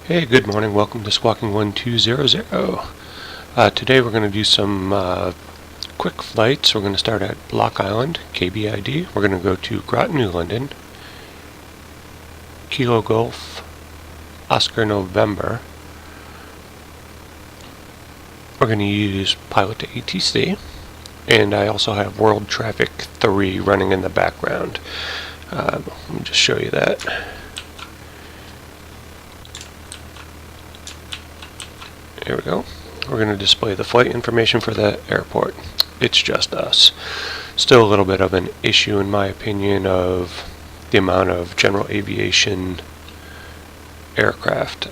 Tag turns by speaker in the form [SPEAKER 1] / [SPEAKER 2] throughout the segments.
[SPEAKER 1] Hey, good morning. Welcome to Squawking 1200. Today we're going to do some quick flights. We're going to start at Block Island, KBID. We're going to go to Groton, New London, Kilo Golf, Oscar November. We're going to use Pilot2ATC, and I also have World Traffic 3 running in the background. Let me just show you that. Here we go. We're going to display the flight information for the airport. It's just us. Still a little bit of an issue in my opinion of the amount of general aviation aircraft.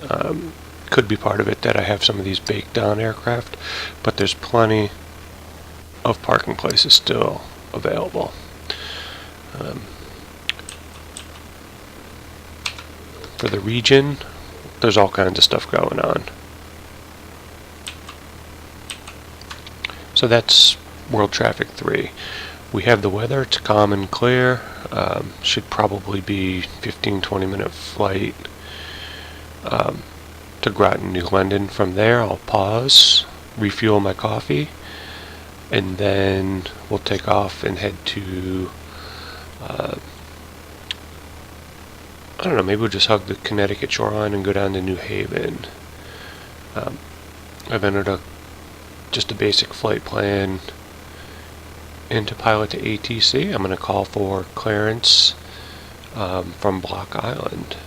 [SPEAKER 1] Could be part of it that I have some of these baked down aircraft, but there's plenty of parking places still available. For the region, there's all kinds of stuff going on. So that's World Traffic 3. We have the weather, it's calm and clear. Should probably be 15-20 minute flight to Groton, New London. From there I'll pause, refuel my coffee, and then we'll take off and head to, I don't know, maybe we'll just hug the Connecticut shoreline and go down to New Haven. I've entered just a basic flight plan into Pilot2ATC. I'm going to call for clearance from Block Island.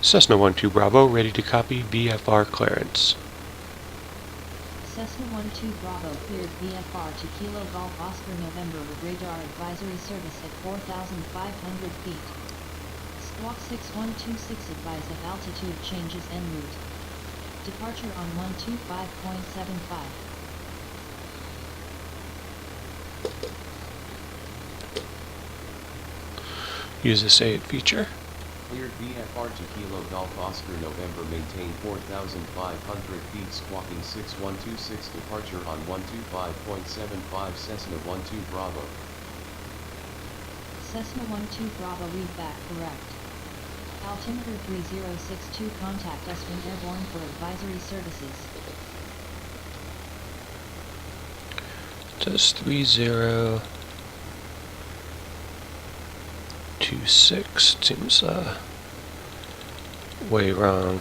[SPEAKER 1] Cessna 12 Bravo, ready to copy VFR clearance.
[SPEAKER 2] Cessna 12 Bravo cleared VFR to Kilo Golf Oscar November with radar advisory service at 4,500 feet. Squawk 6126 advise of altitude changes en route. Departure on 125.75.
[SPEAKER 1] Use the Say It feature.
[SPEAKER 3] Cleared VFR to Kilo Golf Oscar November, maintain 4,500 feet, squawking 6126, departure on 125.75, Cessna 12 Bravo.
[SPEAKER 2] Cessna 12 Bravo, read back correct. Altimeter 3062, contact us when airborne for advisory services.
[SPEAKER 1] Just 3026 seems way wrong.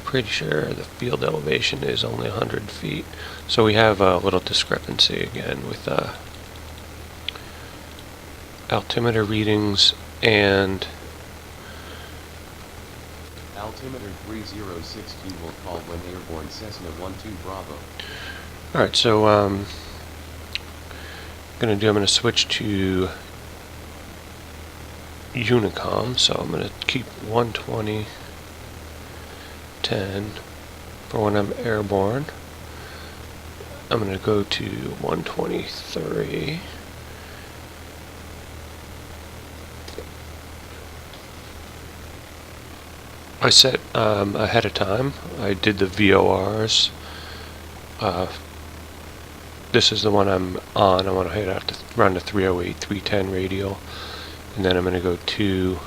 [SPEAKER 1] Pretty sure the field elevation is only 100 feet. So we have a little discrepancy again with altimeter readings and
[SPEAKER 3] Altimeter 3062 will call when airborne, Cessna 12 Bravo.
[SPEAKER 1] alright, so I'm going to switch to Unicom, so I'm going to keep 120.10 for when I'm airborne. I'm going to go to 123. I set ahead of time. I did the VORs. This is the one I'm on. I want to head out to run the 308, 310 radial, and then I'm going to go to,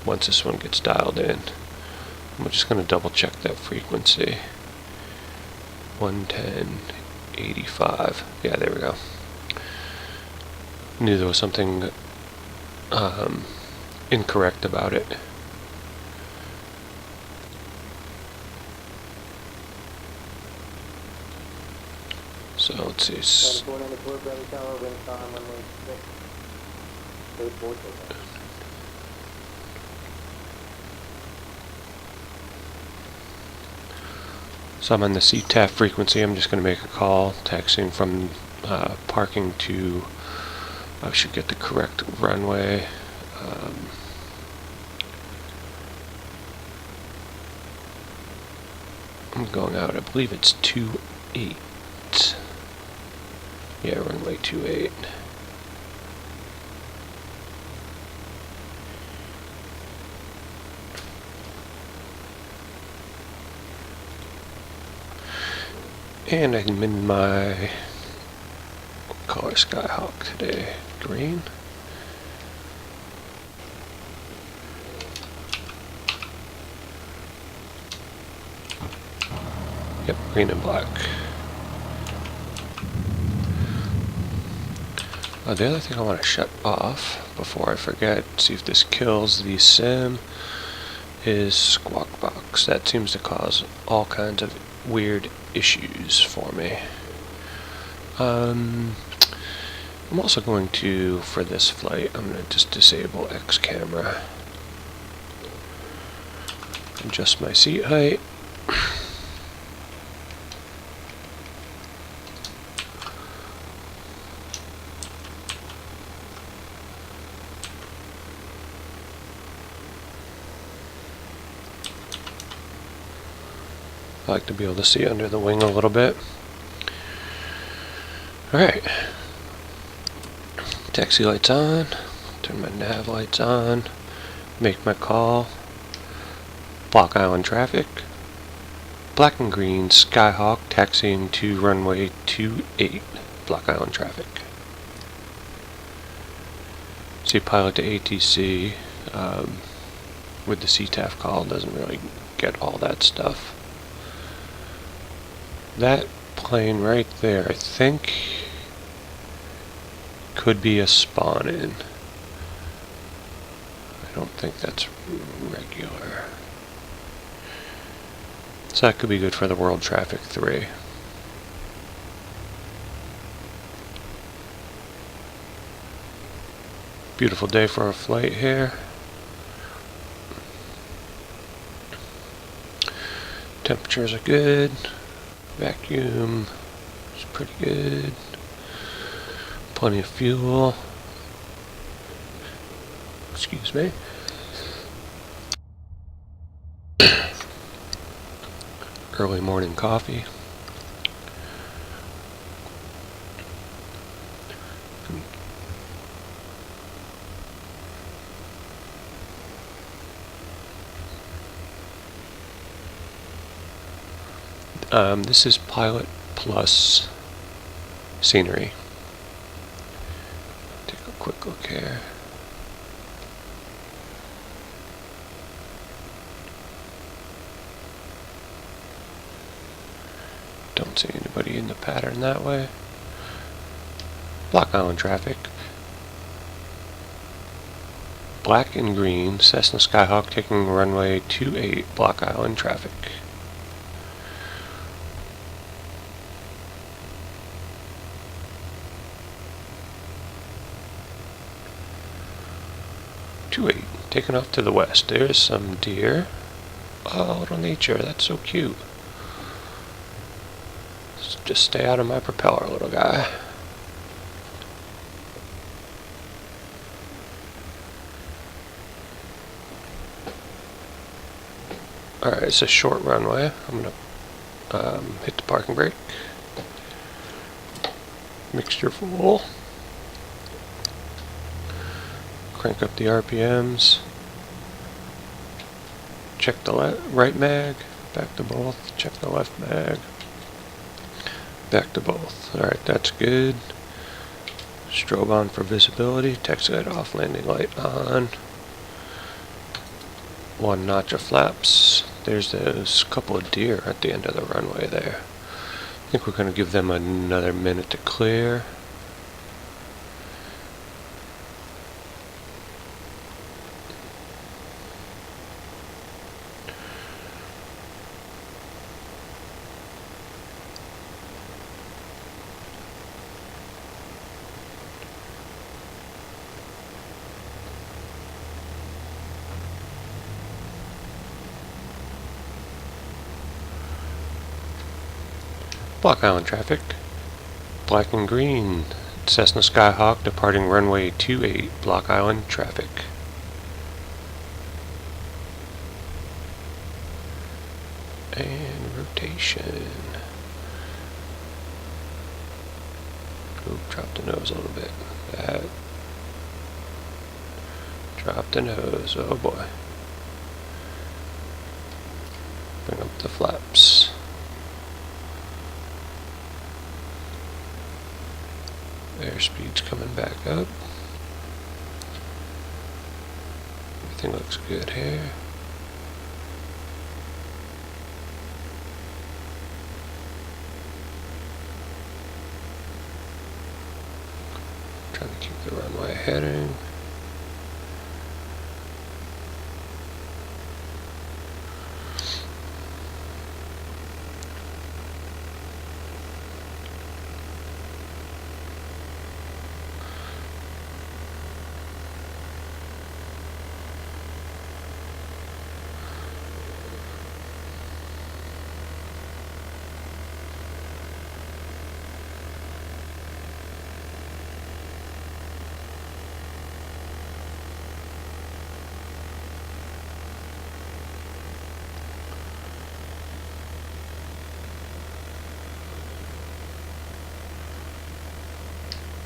[SPEAKER 1] once this one gets dialed in, I'm just going to double check that frequency. 110.85. Yeah, there we go. Knew there was something incorrect about it. So let's see. So I'm on the CTAF frequency. I'm just going to make a call, taxiing from parking to, I should get the correct runway. I'm going out, I believe it's 28. Yeah, runway 28. And I'm in my color Skyhawk today? Green? Yep, green and black. The other thing I want to shut off before I forget, see if this kills the sim, is Squawk Box. That seems to cause all kinds of weird issues for me. I'm also going to, for this flight, I'm going to just disable X camera. Adjust my seat height. I like to be able to see under the wing a little bit. Alright. Taxi lights on. Turn my nav lights on. Make my call. Block Island traffic. Black and green Skyhawk taxiing to runway 28. Block Island traffic. See, Pilot2ATC with the CTAF call doesn't really get all that stuff. That plane right there, I think, could be a spawn-in. I don't think that's regular. So that could be good for the World Traffic 3. Beautiful day for a flight here. Temperatures are good. Vacuum is pretty good. Plenty of fuel. Excuse me. Early morning coffee. This is Pilot Plus scenery. Take a quick look here. Don't see anybody in the pattern that way. Block Island traffic. Black and green Cessna Skyhawk taking runway 28, Block Island traffic. Taking off to the west. There's some deer. Oh, little nature. That's so cute. Just stay out of my propeller, little guy. Alright, it's a short runway. I'm going to hit the parking brake. Mixture full. Crank up the RPMs. Check the right mag. Back to both. Check the left mag. Back to both. Alright, that's good. Strobe on for visibility. Taxi light off. Landing light on. One notch of flaps. There's those couple of deer at the end of the runway there. I think we're going to give them another minute to clear. Block Island traffic. Black and green Cessna Skyhawk departing runway 28, Block Island traffic. And rotation. Ooh, drop the nose a little bit. That. Drop the nose. Oh boy. Bring up the flaps. Airspeed's coming back up. Everything looks good here. Trying to keep the runway heading.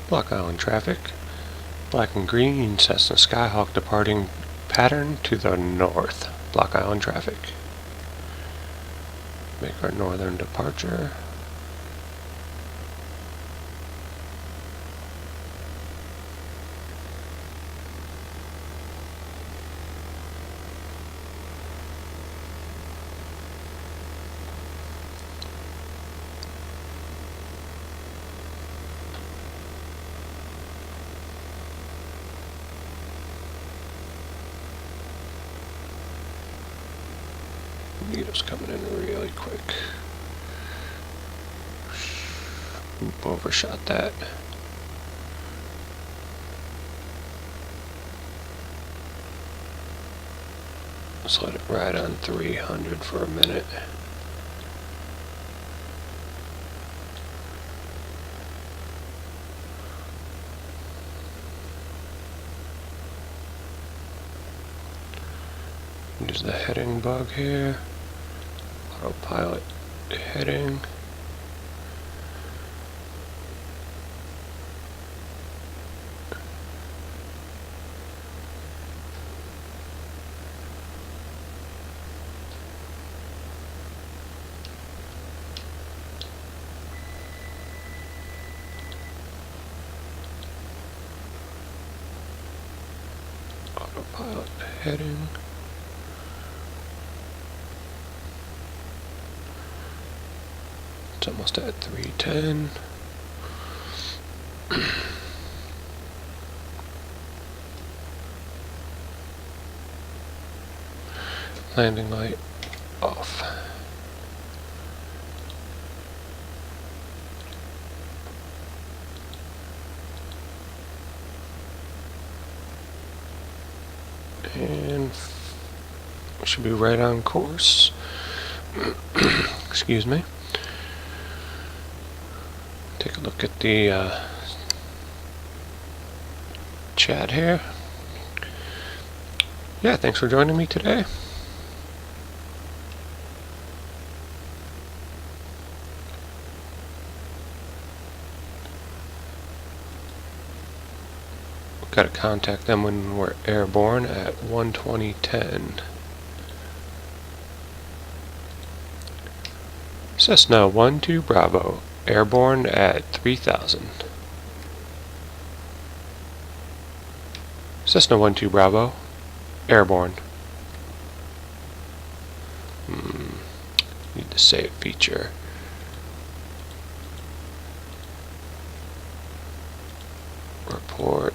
[SPEAKER 1] Block Island traffic. Black and green Cessna Skyhawk departing pattern to the north. Block Island traffic. Make our northern departure. Needle's coming in really quick. Oop, overshot that. Let's let it ride on 300 for a minute. Use the heading bug here. Autopilot heading. Autopilot heading. It's almost at 310. Landing light off. And we should be right on course. Excuse me. Take a look at the chat here. Yeah, thanks for joining me today. We've got to contact them when we're airborne at 120.10. Cessna 12 Bravo. Airborne at 3000. Cessna 12 Bravo. Airborne. Need the save feature. Report.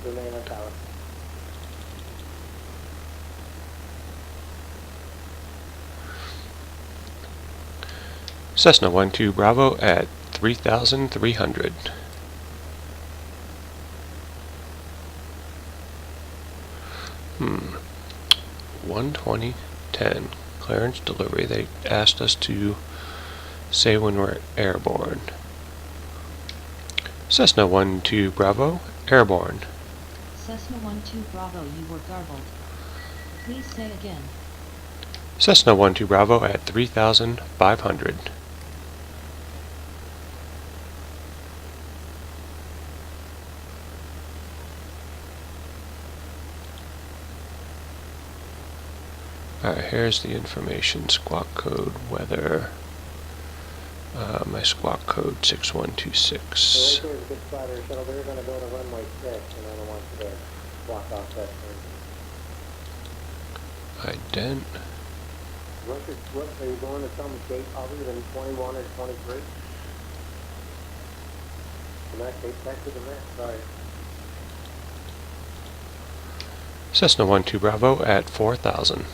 [SPEAKER 4] Remain on tower.
[SPEAKER 1] Cessna 12 Bravo at 3,300. Hmm. 120.10. Clearance delivery. They asked us to say when we're airborne. Cessna 12 Bravo. Airborne.
[SPEAKER 2] Cessna 12 Bravo, you were garbled. Please say again.
[SPEAKER 1] Cessna 12 Bravo at 3,500. Alright, here's the information. Squawk code, weather. My squawk code 6126.
[SPEAKER 4] So right there's a good spot here, shuttle. They're going to go to runway 6, and I don't want you to block off that turn.
[SPEAKER 1] Ident.
[SPEAKER 4] What, are you going to some gate other than 21 or 23? In that case, back to the net. Sorry.
[SPEAKER 1] Cessna 12 Bravo at 4,000.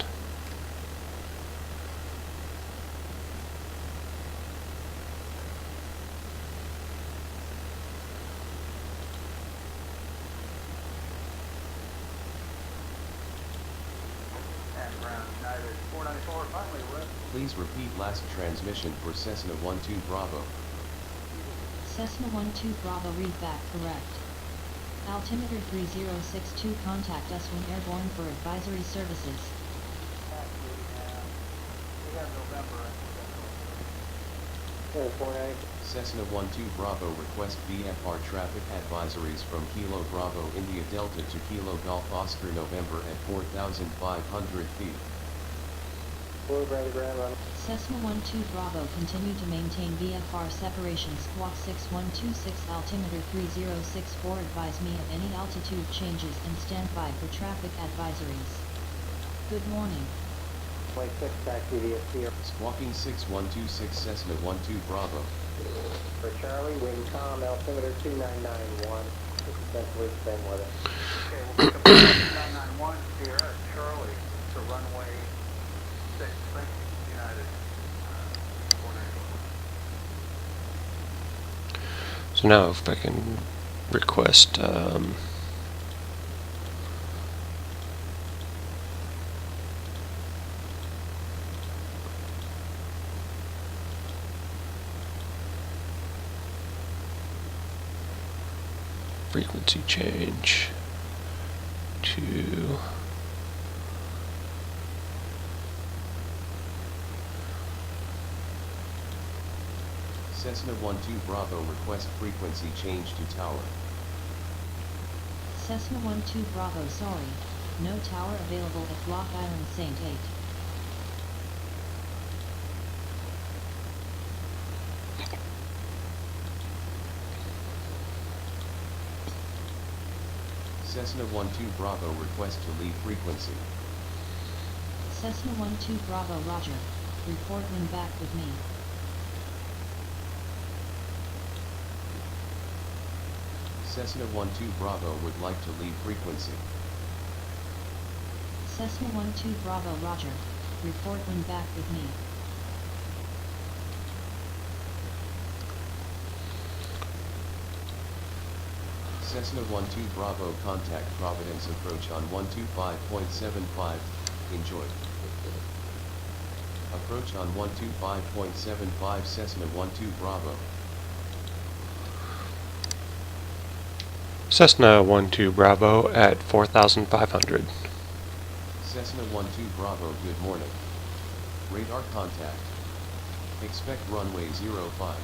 [SPEAKER 3] Please repeat last transmission for Cessna 12 Bravo.
[SPEAKER 2] Cessna 12 Bravo, read back correct. Altimeter 3062, contact us when airborne for advisory services.
[SPEAKER 4] We have November.
[SPEAKER 3] Cessna 12 Bravo, request VFR traffic advisories from Kilo Bravo India Delta to Kilo Golf Oscar November at 4,500 feet.
[SPEAKER 2] Cessna 12 Bravo, continue to maintain VFR separation. Squawk 6126, altimeter 3064, advise me of any altitude changes and stand by for traffic advisories. Good morning.
[SPEAKER 3] Squawking 6126 Cessna 12 Bravo.
[SPEAKER 4] For Charlie, wind calm, altimeter 2991. This is essentially the same weather. Okay, we'll pick up 2991 Sierra Charlie to runway 6. Thank you, United. 494.
[SPEAKER 1] So now if I can request frequency change to
[SPEAKER 3] Cessna 12 Bravo, request frequency change to tower.
[SPEAKER 2] Cessna 12 Bravo, sorry. No tower available at Block Island St. 8.
[SPEAKER 3] Cessna 12 Bravo, request to leave frequency.
[SPEAKER 2] Cessna 12 Bravo, roger. Report when back with me.
[SPEAKER 3] Cessna 12 Bravo would like to leave frequency.
[SPEAKER 2] Cessna 12 Bravo, roger. Report when back with me.
[SPEAKER 3] Cessna 12 Bravo, contact Providence, approach on 125.75, enjoy. Approach on 125.75 Cessna 12 Bravo.
[SPEAKER 1] Cessna 12 Bravo at 4,500.
[SPEAKER 3] Cessna 12 Bravo, good morning. Radar contact. Expect runway 05.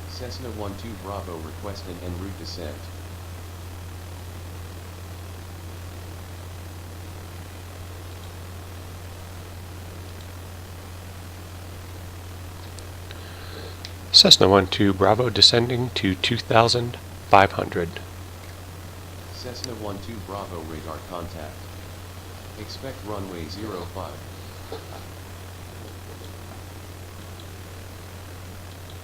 [SPEAKER 3] Cessna 12 Bravo, request an en route descent.
[SPEAKER 1] Cessna 12 Bravo descending to 2,500.
[SPEAKER 3] Cessna 12 Bravo, radar contact. Expect runway 05.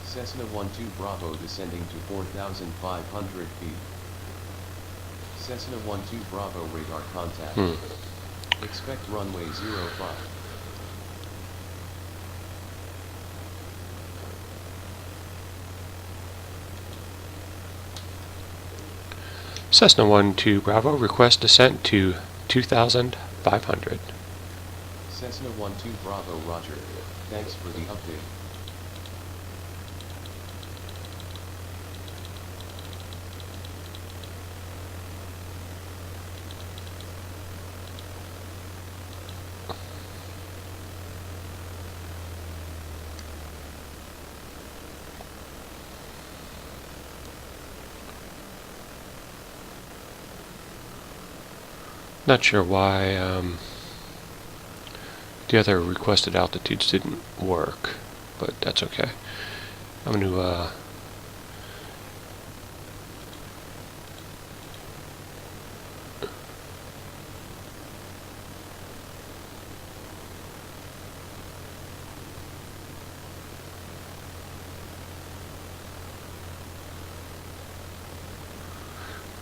[SPEAKER 3] Cessna 12 Bravo descending to 4,500 feet. Cessna 12 Bravo, radar contact. Expect runway 05.
[SPEAKER 1] Cessna 12 Bravo, request descent to 2,500.
[SPEAKER 3] Cessna 12 Bravo, roger. Thanks for the update.
[SPEAKER 1] Not sure why the other requested altitudes didn't work, but that's okay. I'm going to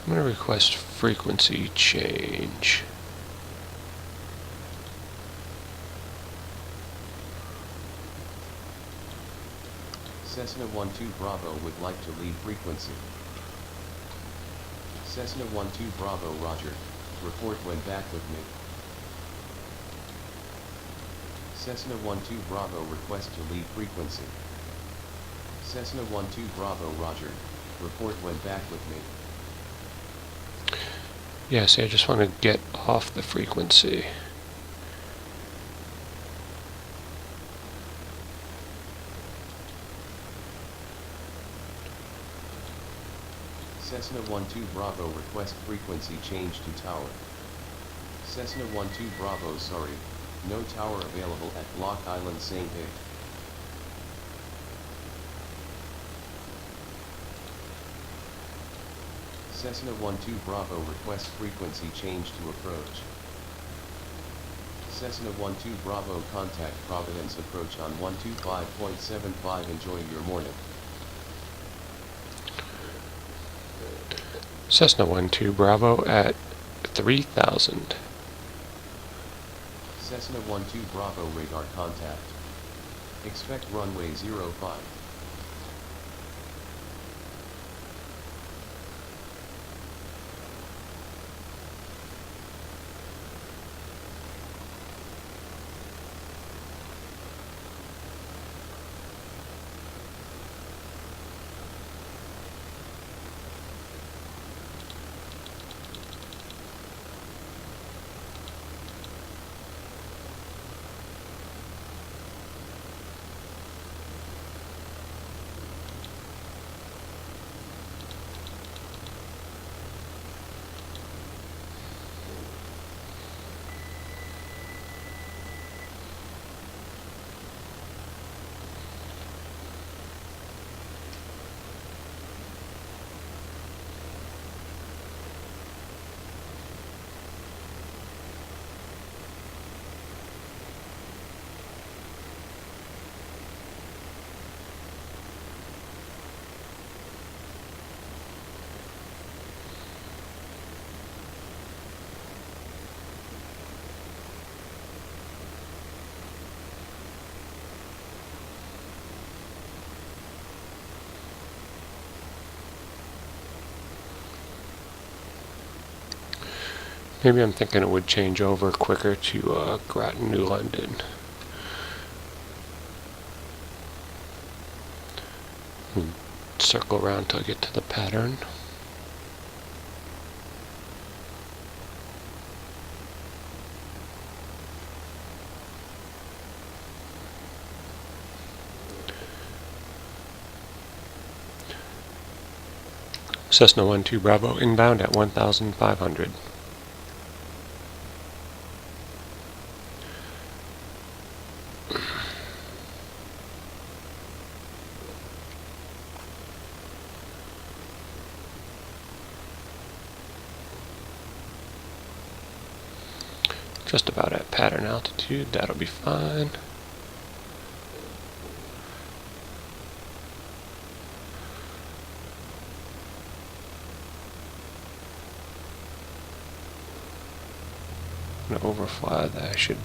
[SPEAKER 1] request frequency change.
[SPEAKER 3] Cessna 12 Bravo would like to leave frequency. Cessna 12 Bravo Roger. Report when back with me. Cessna 12 Bravo request to leave frequency. Cessna 12 Bravo Roger. Report when back with me.
[SPEAKER 1] Yeah, see, I just want to get off the frequency.
[SPEAKER 3] Cessna 12 Bravo request frequency change to tower. Cessna 12 Bravo sorry, no tower available at Block Island St. Vic. Cessna 12 Bravo request frequency change to approach. Cessna 12 Bravo contact Providence approach on 125.75 enjoy your morning.
[SPEAKER 1] Cessna 12 Bravo at 3,000.
[SPEAKER 3] Cessna 12 Bravo radar contact. Expect runway 05.
[SPEAKER 1] Maybe I'm thinking it would change over quicker to Groton, New London. Circle around till I get to the pattern. Cessna 12 Bravo inbound at 1,500. Just about at pattern altitude, that'll be fine. I'm gonna overfly that. I should.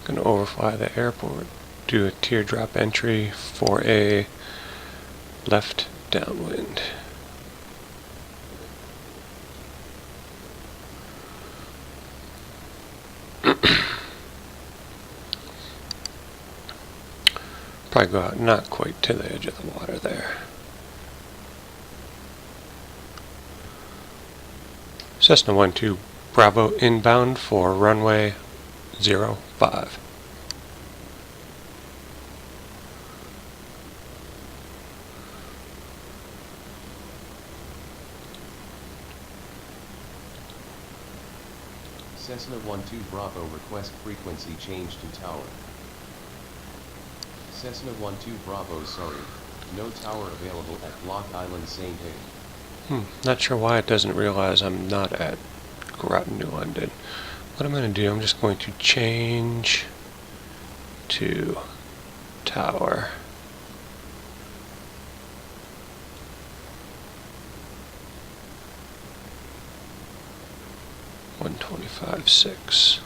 [SPEAKER 1] Gonna overfly the airport, do a teardrop entry for a left downwind. Probably go out not quite to the edge of the water there. Cessna 12 Bravo inbound for runway 05.
[SPEAKER 3] Cessna 12 Bravo request frequency change to tower. Cessna 12 Bravo, sorry, no tower available at Block Island St. Hay.
[SPEAKER 1] Not sure why it doesn't realize I'm not at Groton, New London. What I'm going to do, I'm just going to change to tower. .125.6.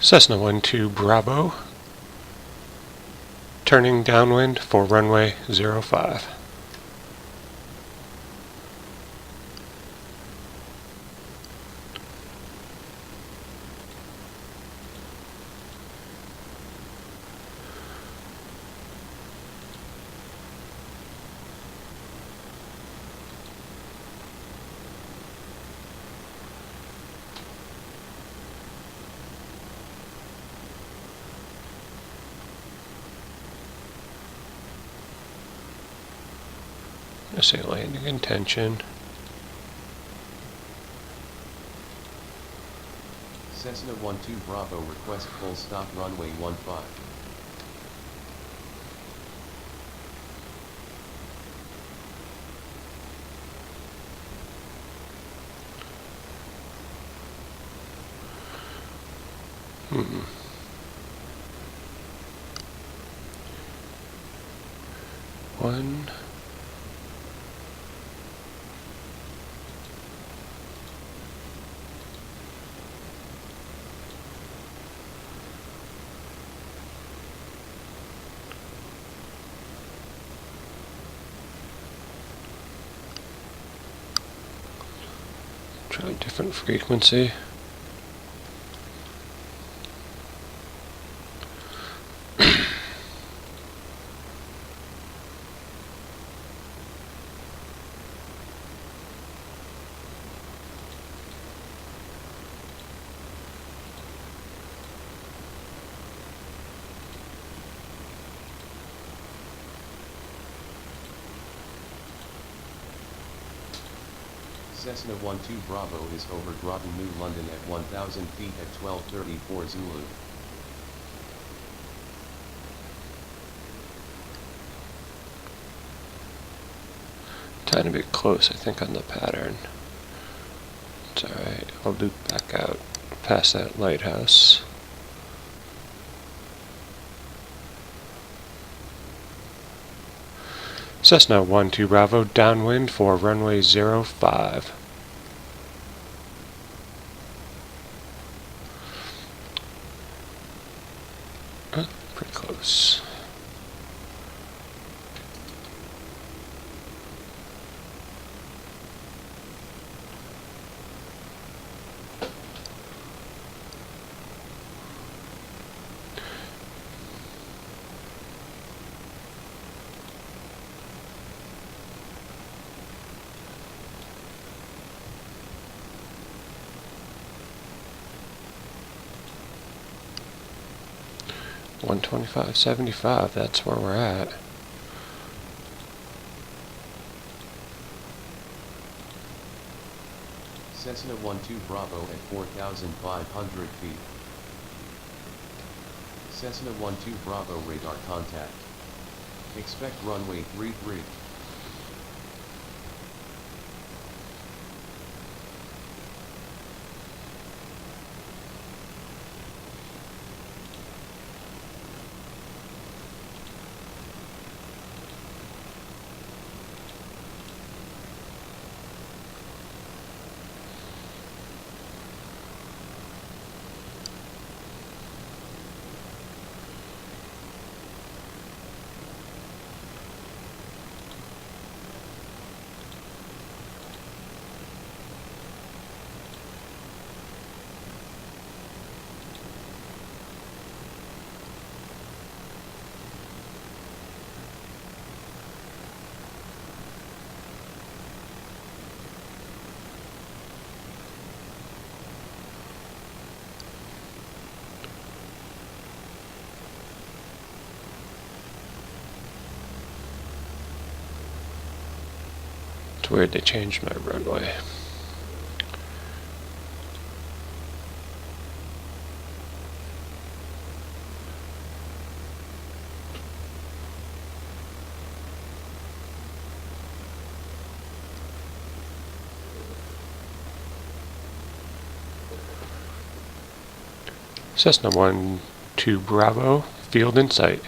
[SPEAKER 1] Cessna 12 Bravo, turning downwind for runway 05. I say landing intention.
[SPEAKER 3] Cessna 12 Bravo request full stop runway 15.
[SPEAKER 1] One. Try a different frequency.
[SPEAKER 3] Cessna 12 Bravo is over Groton, New London at 1,000 feet at 12:34 Zulu.
[SPEAKER 1] Tiny bit close, I think, on the pattern. It's alright, I'll loop back out past that lighthouse. Cessna 12 Bravo, downwind for runway 05. Pretty close. $125.75, that's where we're at.
[SPEAKER 3] Cessna 12 Bravo at 4,500 feet. Cessna 12 Bravo radar contact. Expect runway 33.
[SPEAKER 1] It's weird they changed my runway. Cessna 1-2 Bravo, field in sight.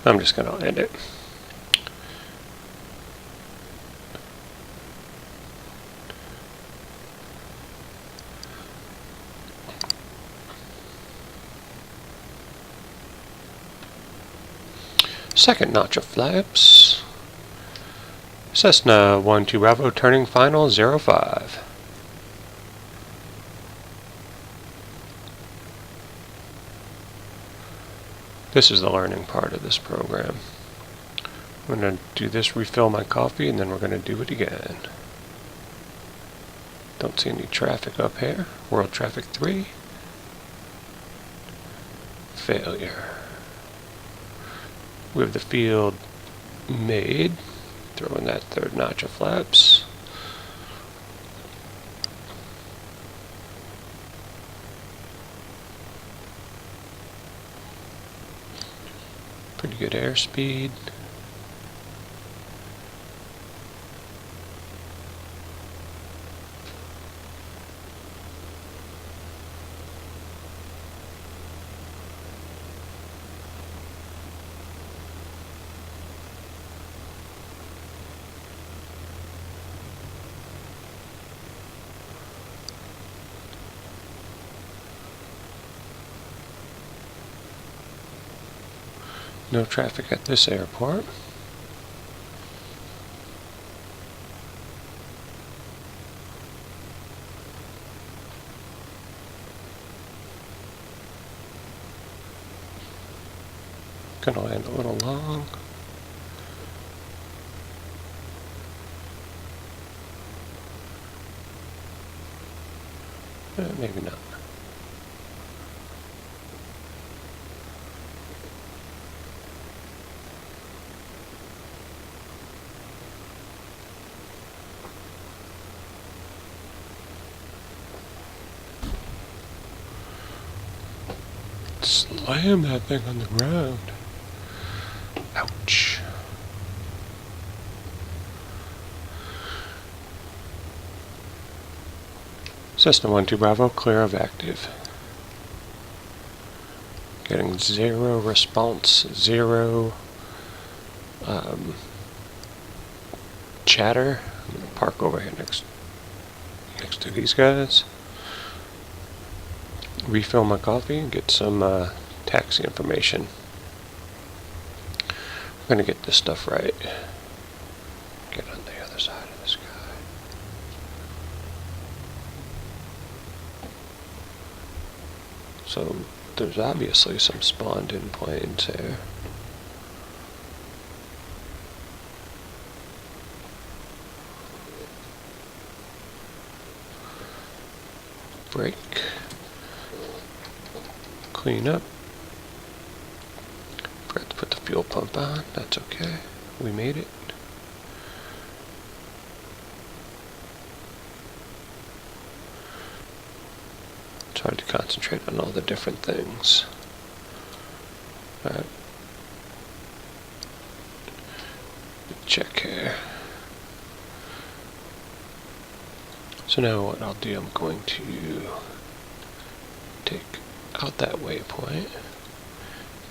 [SPEAKER 1] I'm just going to end it. Second notch of flaps. Cessna 1-2 Bravo, turning final 05. This is the learning part of this program. I'm going to do this, refill my coffee, and then we're going to do it again. Don't see any traffic up here. World traffic 3. Failure. We have the field made. Throw in that third notch of flaps. Pretty good airspeed. No traffic at this airport. Gonna land a little long. Maybe not. Slam that thing on the ground. Ouch. Cessna 1-2 Bravo, clear of active. Getting 0 response, 0 chatter. I'm gonna park over here next to these guys. Refill my coffee and get some taxi information. I'm gonna get this stuff right. Get on the other side of this guy. So there's obviously some spawned in planes here. Brake. Clean up. Forgot to put the fuel pump on. That's okay. We made it. It's hard to concentrate on all the different things. Alright. Check here. So now what I'll do, I'm going to take out that waypoint,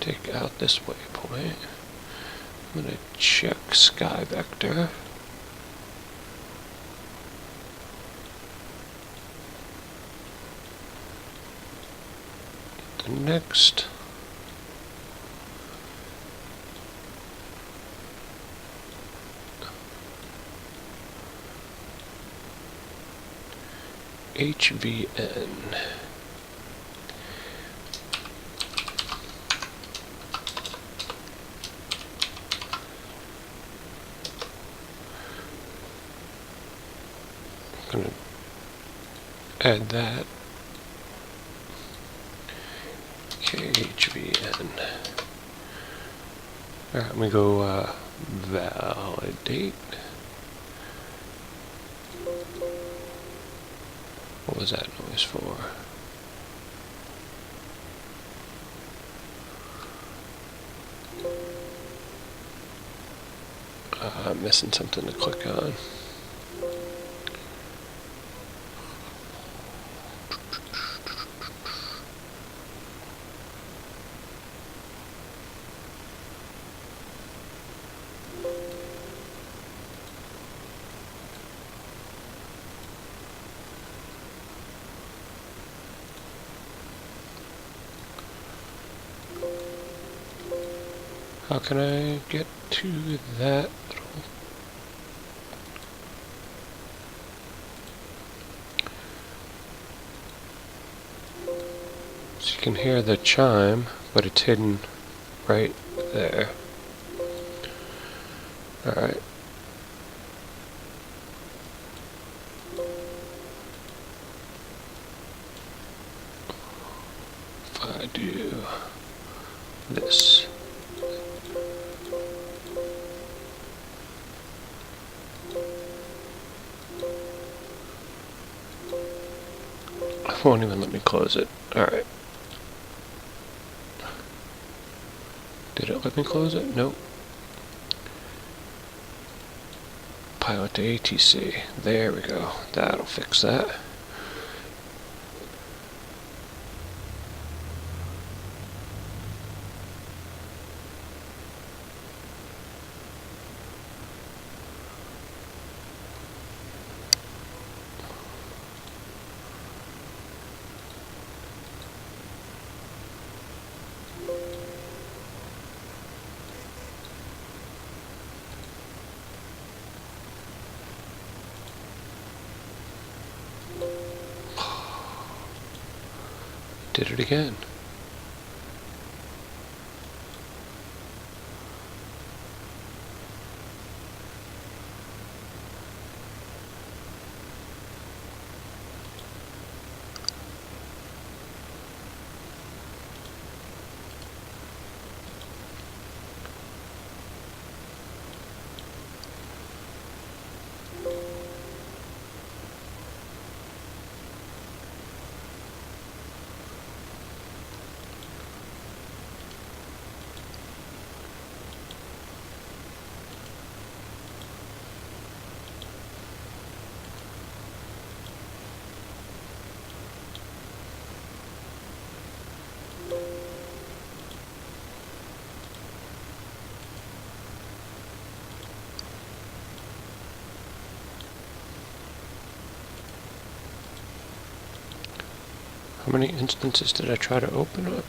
[SPEAKER 1] take out this waypoint. I'm going to check sky vector. The next HVN. add that. KHVN. Alright, we go validate. What was that noise for? I'm missing something to click on. How can I get to that little... So you can hear the chime, but it's hidden right there. Alright. If I do this. It won't even let me close it. Alright. Did it let me close it? Nope. Pilot2ATC. There we go. That'll fix that. Did it again. How many instances did I try to open up?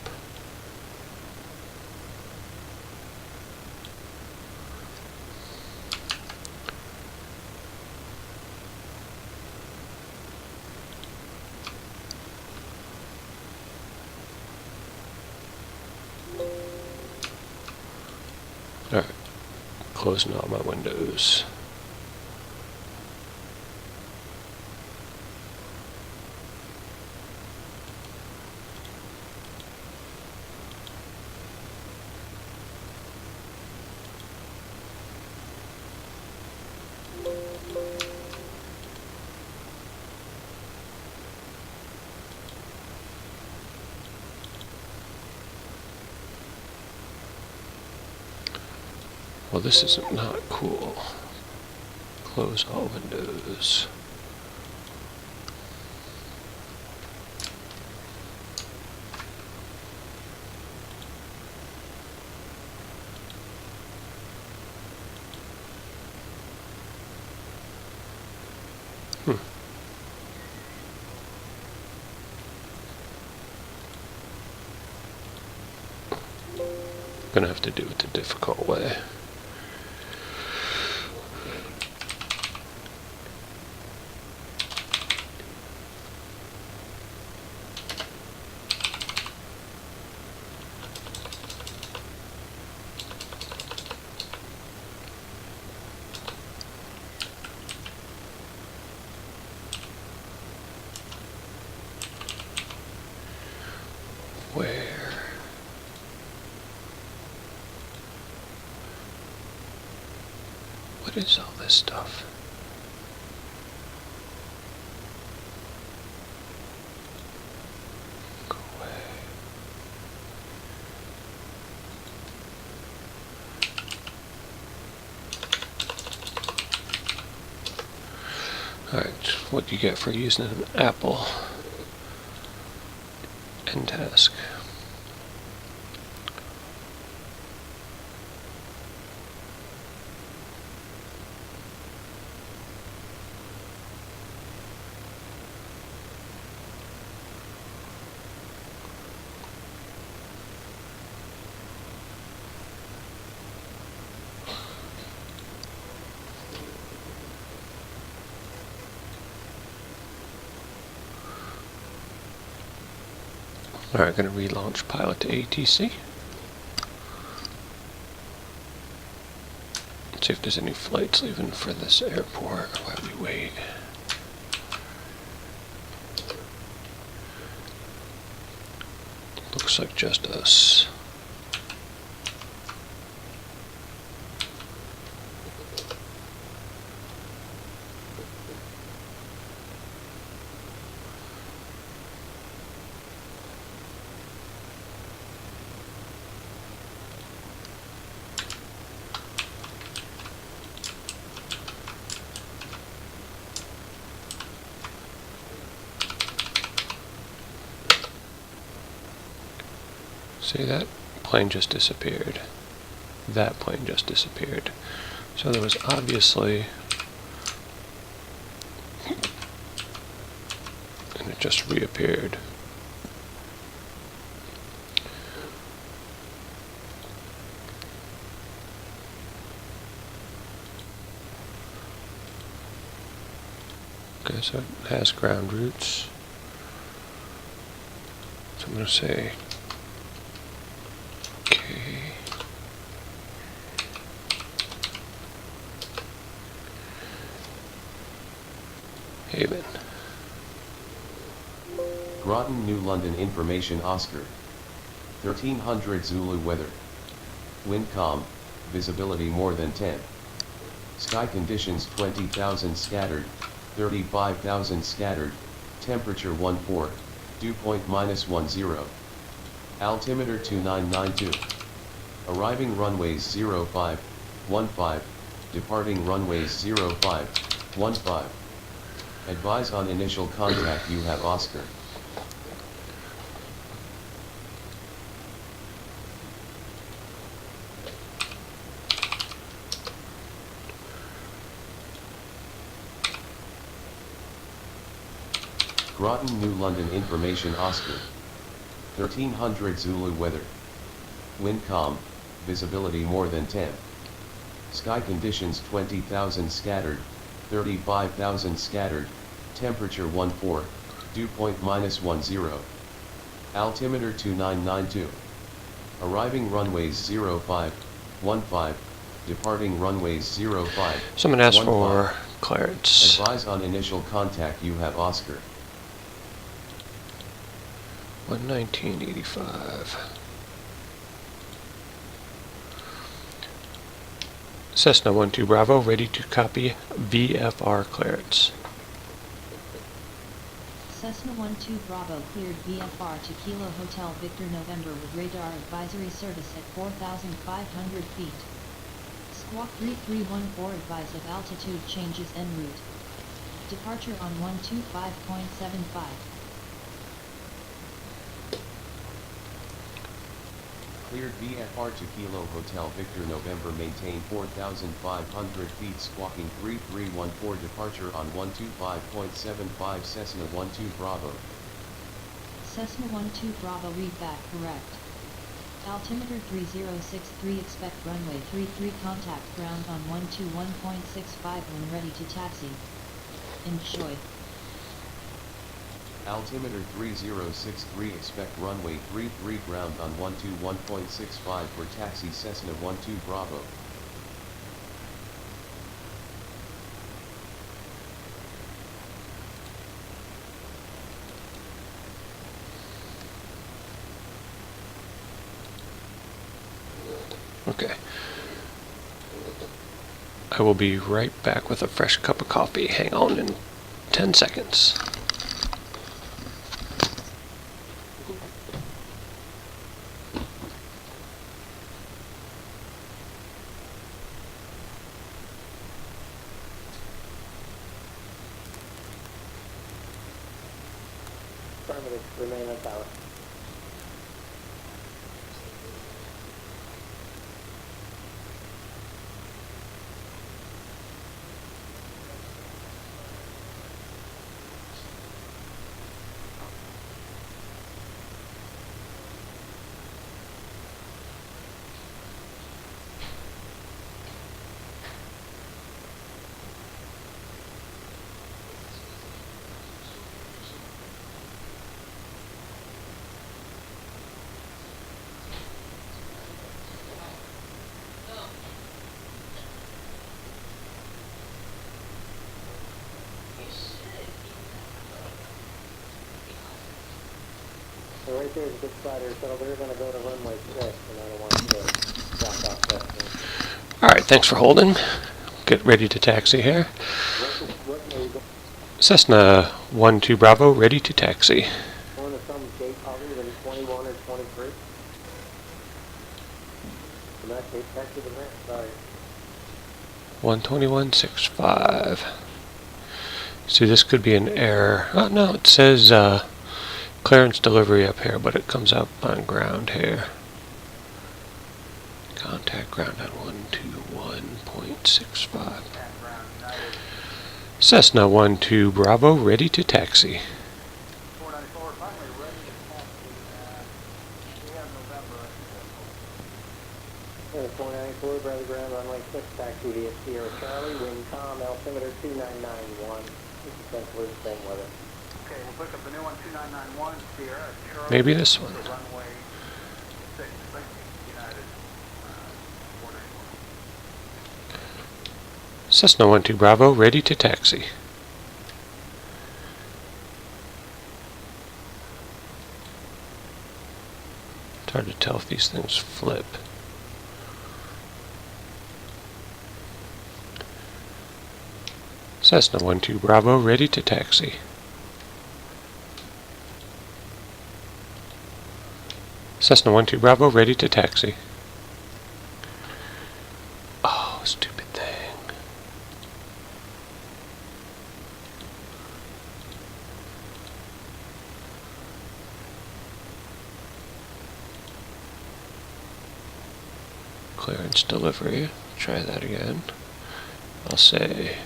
[SPEAKER 1] Alright, closing all my windows. Well, this is not cool. Close all windows. Gonna have to do it the difficult way. What is all this stuff? Go away. Alright, what do you get for using an Apple and task? Alright, going to relaunch Pilot2ATC. Let's see if there's any flights leaving for this airport while we wait. Looks like just us. See, that plane just disappeared. That plane just disappeared. So there was obviously... and it just reappeared. Okay, so it has ground routes. So I'm going to say Haven.
[SPEAKER 3] Groton, New London Information Oscar. 1300 Zulu weather. Wind calm, visibility more than 10. Sky conditions 20,000 scattered, 35,000 scattered, temperature 14, dew point -10. Altimeter 2992. Arriving runways 05, 15, departing runways 05, 15. Advise on initial contact you have Oscar. Groton, New London Information Oscar. 1300 Zulu weather. Wind calm, visibility more than 10. Sky conditions 20,000 scattered, 35,000 scattered, temperature 14, dew point -10. Altimeter 2992. Arriving runways 05, 15, departing runways 05.
[SPEAKER 1] So I'm going to ask
[SPEAKER 3] 15.
[SPEAKER 1] for clearance.
[SPEAKER 3] Advise on initial contact you have Oscar.
[SPEAKER 1] 119.85. Cessna 12 Bravo, ready to copy VFR clearance.
[SPEAKER 2] Cessna 12 Bravo cleared VFR to Kilo Hotel Victor November with radar advisory service at 4,500 feet. Squawk 3314 advise of altitude changes en route. Departure on 125.75.
[SPEAKER 3] Cleared VFR to Kilo Hotel Victor November, maintain 4,500 feet, squawking 3314, departure on 125.75. Cessna 12 Bravo.
[SPEAKER 2] Cessna 12 Bravo, read back correct. Altimeter 3063, expect runway 33, contact ground on 121.65 when ready to taxi. Enjoy.
[SPEAKER 3] Altimeter 3063, expect runway 33, ground on 121.65 for taxi. Cessna 12 Bravo.
[SPEAKER 1] Okay. I will be right back with a fresh cup of coffee. Hang on in 10 seconds.
[SPEAKER 4] Affirmative, remain on tower. So right there's a good spot here, so they're going to go to runway 6, and I don't want to block off that thing.
[SPEAKER 1] Alright, thanks for holding. Get ready to taxi here.
[SPEAKER 4] What may go
[SPEAKER 1] Cessna 12 Bravo, ready to taxi.
[SPEAKER 4] on to some gate other than 21 or 23? In that case, taxi the ramp, sorry.
[SPEAKER 1] 121.65. See, this could be an error. Oh, no, it says clearance delivery up here, but it comes up on ground here. Contact ground on 121.65. Cessna 12 Bravo, ready to taxi.
[SPEAKER 4] 494, finally ready to taxi. We have November. 494, Bradley Ground, runway 6, taxi via Sierra Charlie, wind calm, altimeter 2991. This is essentially the same weather. Okay, we'll pick up the new one, 2991, Sierra Charlie.
[SPEAKER 1] Maybe this one.
[SPEAKER 4] Runway 6, United, 494.
[SPEAKER 1] Cessna 12 Bravo, ready to taxi. It's hard to tell if these things flip. Cessna 12 Bravo, ready to taxi. Cessna 12 Bravo, ready to taxi. Oh, stupid thing. Clearance delivery. Try that again. I'll say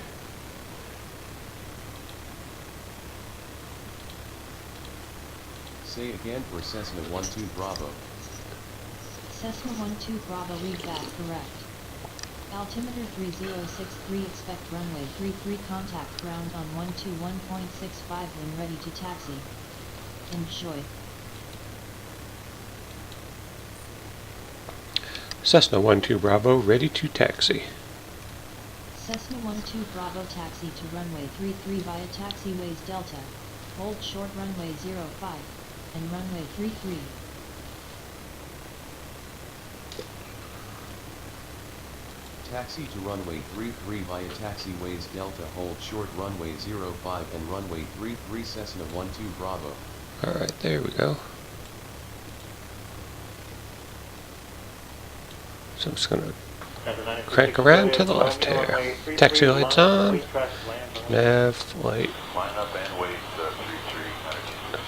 [SPEAKER 3] Say again for Cessna 12 Bravo.
[SPEAKER 2] Cessna 12 Bravo, read that correct. Altimeter 3063, expect runway 33, contact ground on 121.65 when ready to taxi. Enjoy.
[SPEAKER 1] Cessna 12 Bravo, ready to taxi.
[SPEAKER 2] Cessna 12 Bravo, taxi to runway 33 via taxiways Delta. Hold short runway 05 and runway 33.
[SPEAKER 3] Taxi to runway 33 via taxiways Delta, hold short runway 05 and runway 33, Cessna 12 Bravo.
[SPEAKER 1] Alright, there we go. So I'm just going to crank around to the left here. Taxi lights on. Nav, flight.
[SPEAKER 5] Line up and wait, 33, 19,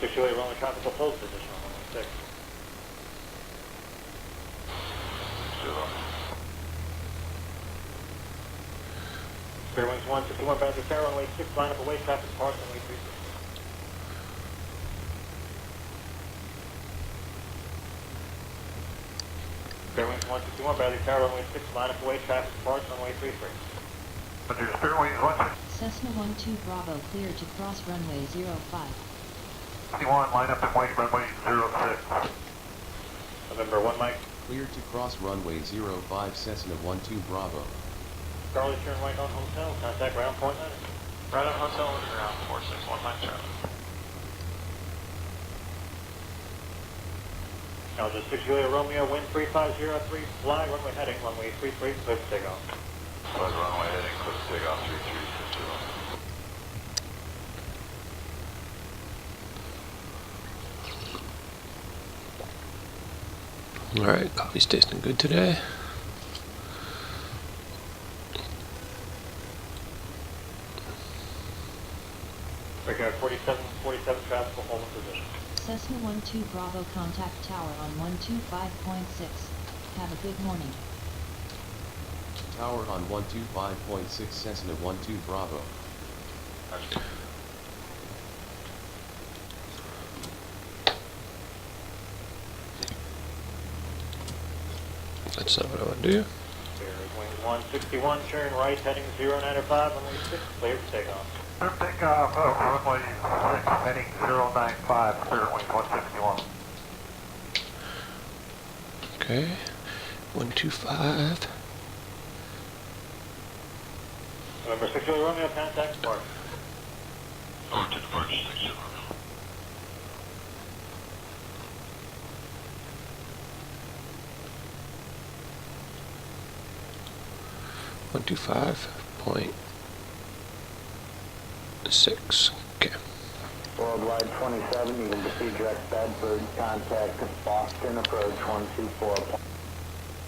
[SPEAKER 6] 628, runway tropical post position on runway 6.
[SPEAKER 5] 0.
[SPEAKER 6] Clear wings 161, Bradley Tower, runway 6, line up away, traffic park, runway 33. Clear wings 161, Bradley Tower, runway 6, line up away, traffic park, runway 33.
[SPEAKER 5] Under Spirit Wings 161,
[SPEAKER 2] Cessna 12 Bravo, cleared to cross runway 05.
[SPEAKER 5] line up and wait, runway 06.
[SPEAKER 6] November 1 Mike.
[SPEAKER 3] Cleared to cross runway 05 Cessna 12 Bravo.
[SPEAKER 6] Charlie, turn right on hotel, contact ground point 9.
[SPEAKER 5] Right on hotel and ground 4619 Charlie.
[SPEAKER 6] Delta 6 Julia Romeo, wind 3503, fly, runway heading, runway 33, clear for takeoff.
[SPEAKER 5] Flight runway heading, clear for takeoff 3360.
[SPEAKER 1] Alright, coffee's tasting good today.
[SPEAKER 6] Breakout 47 traffic will hold in position.
[SPEAKER 2] Cessna 12 Bravo contact tower on 125.6. Have a good morning.
[SPEAKER 3] Tower on 125.6 Cessna 12 Bravo.
[SPEAKER 1] That's not what I want to do.
[SPEAKER 6] Clear wing 161, turn right, heading 095, runway 6, clear for takeoff.
[SPEAKER 5] Clear for takeoff, runway 6 heading 095, clear wing 161.
[SPEAKER 1] Okay. 125.
[SPEAKER 6] November 6 Julia Romeo, contact departure.
[SPEAKER 5] Over to departure 60.
[SPEAKER 1] 125.6. Okay.
[SPEAKER 4] Worldwide 27, you can proceed direct Bedford, contact Boston, approach 124.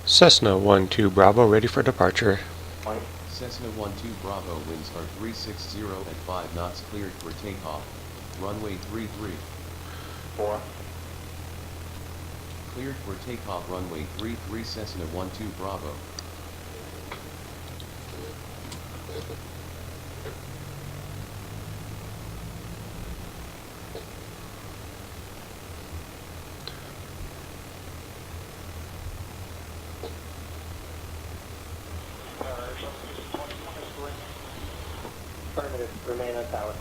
[SPEAKER 1] Cessna 12 Bravo, ready for departure.
[SPEAKER 3] Cessna 12 Bravo, winds are 360 at 5 knots, cleared for takeoff. Runway 33.
[SPEAKER 4] 4.
[SPEAKER 3] Cleared for takeoff, runway 33 Cessna 12 Bravo.
[SPEAKER 6] Affirmative, remain on tower.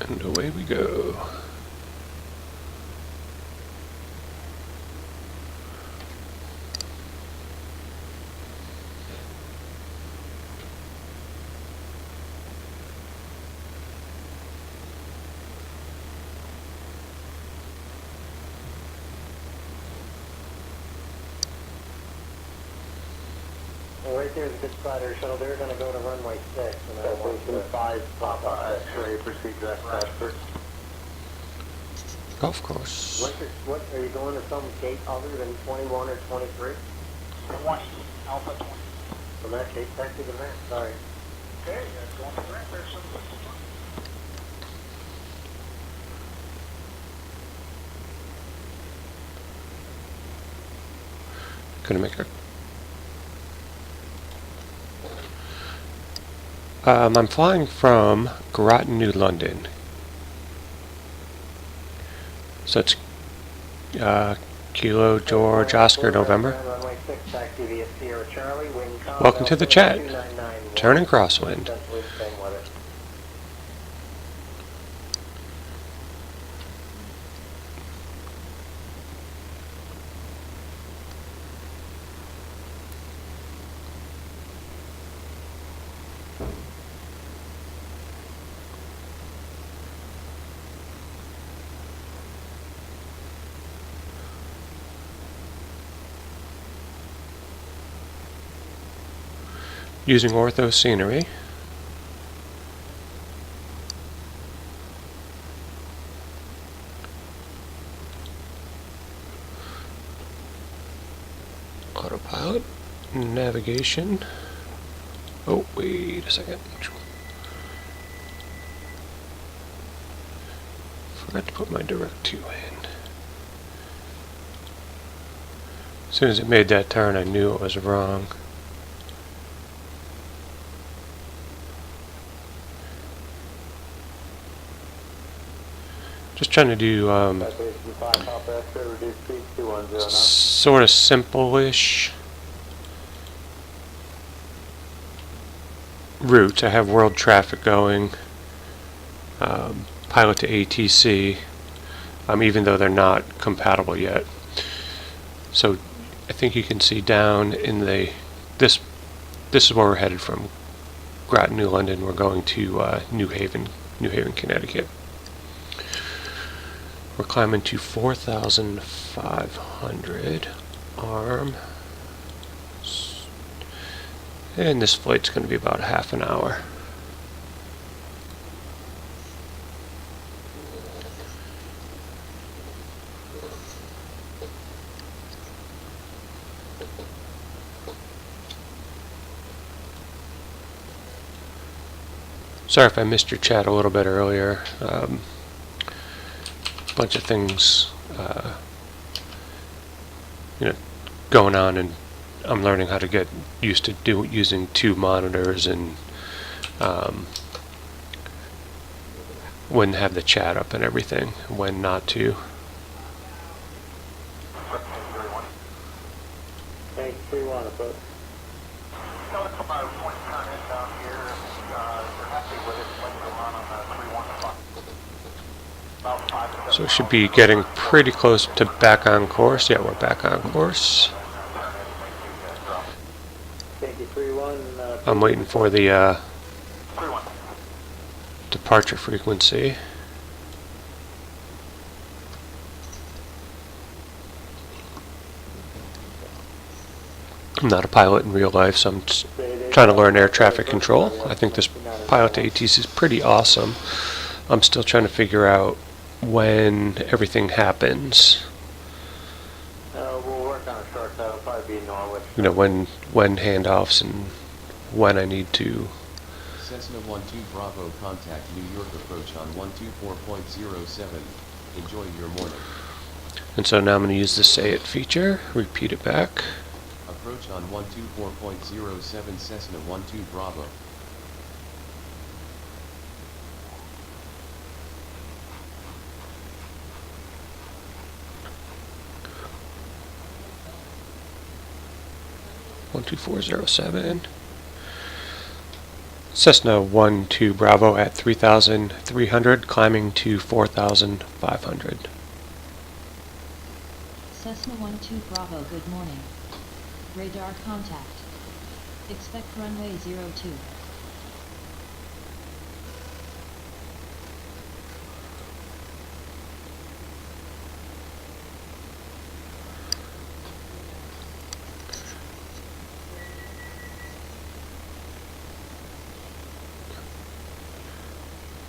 [SPEAKER 1] And away we go.
[SPEAKER 4] Well, right there's a good spot there, shuttle. They're going to go to runway 6. And I want to 5 Papa X-ray, proceed direct Bedford.
[SPEAKER 1] Golf course.
[SPEAKER 4] What, are you going to some gate other than 21 or 23?
[SPEAKER 6] 20, Alpha 20.
[SPEAKER 4] From that gate, back to the ramp, sorry.
[SPEAKER 6] Okay, going to ramp there, so
[SPEAKER 1] Gonna make a. I'm flying from Groton, New London. So it's Kilo George Oscar November.
[SPEAKER 4] Runway 6, back to the Sierra Charlie, wind calm.
[SPEAKER 1] Welcome to the chat.
[SPEAKER 4] 2991.
[SPEAKER 1] Turn and crosswind.
[SPEAKER 4] Centrally same weather.
[SPEAKER 1] Using ortho scenery. Autopilot. Navigation. Oh, wait a second. Forgot to put my direct 2 in. As soon as it made that turn, I knew it was wrong. Just trying to do
[SPEAKER 4] Citation 5 Papa X-ray, reduced speed 2109.
[SPEAKER 1] sort of simple-ish routes. I have world traffic going, Pilot to ATC, even though they're not compatible yet. So I think you can see down in this is where we're headed from Groton, New London. We're going to New Haven, Connecticut. We're climbing to 4,500 arm. And this flight's going to be about half an hour. Sorry if I missed your chat a little bit earlier. Bunch of things, going on, and I'm learning how to get used to using 2 monitors, and when to have the chat up and everything, when not to.
[SPEAKER 4] Thank you, 31 approach.
[SPEAKER 5] Tell us about a point turn in down here. You're happy with it when you run on the 315. About 5 to 7.
[SPEAKER 1] So we should be getting pretty close to back on course. Yeah, we're back on course.
[SPEAKER 4] Thank you, 31.
[SPEAKER 1] I'm waiting for the
[SPEAKER 5] 31.
[SPEAKER 1] departure frequency. I'm not a pilot in real life, so I'm just trying to learn air traffic control. I think this Pilot2ATC is pretty awesome. I'm still trying to figure out when everything happens.
[SPEAKER 4] We'll work on a short side. It'll probably be Norwich.
[SPEAKER 1] When handoffs and when I need to.
[SPEAKER 3] Cessna 12 Bravo, contact New York approach on 124.07. Enjoy your morning.
[SPEAKER 1] And so now I'm going to use the say it feature, repeat it back.
[SPEAKER 3] Approach on 124.07 Cessna 12 Bravo.
[SPEAKER 1] One 2407. Cessna 12 Bravo at 3,300, climbing to 4,500.
[SPEAKER 2] Cessna 12 Bravo, good morning. Radar contact. Expect runway 02.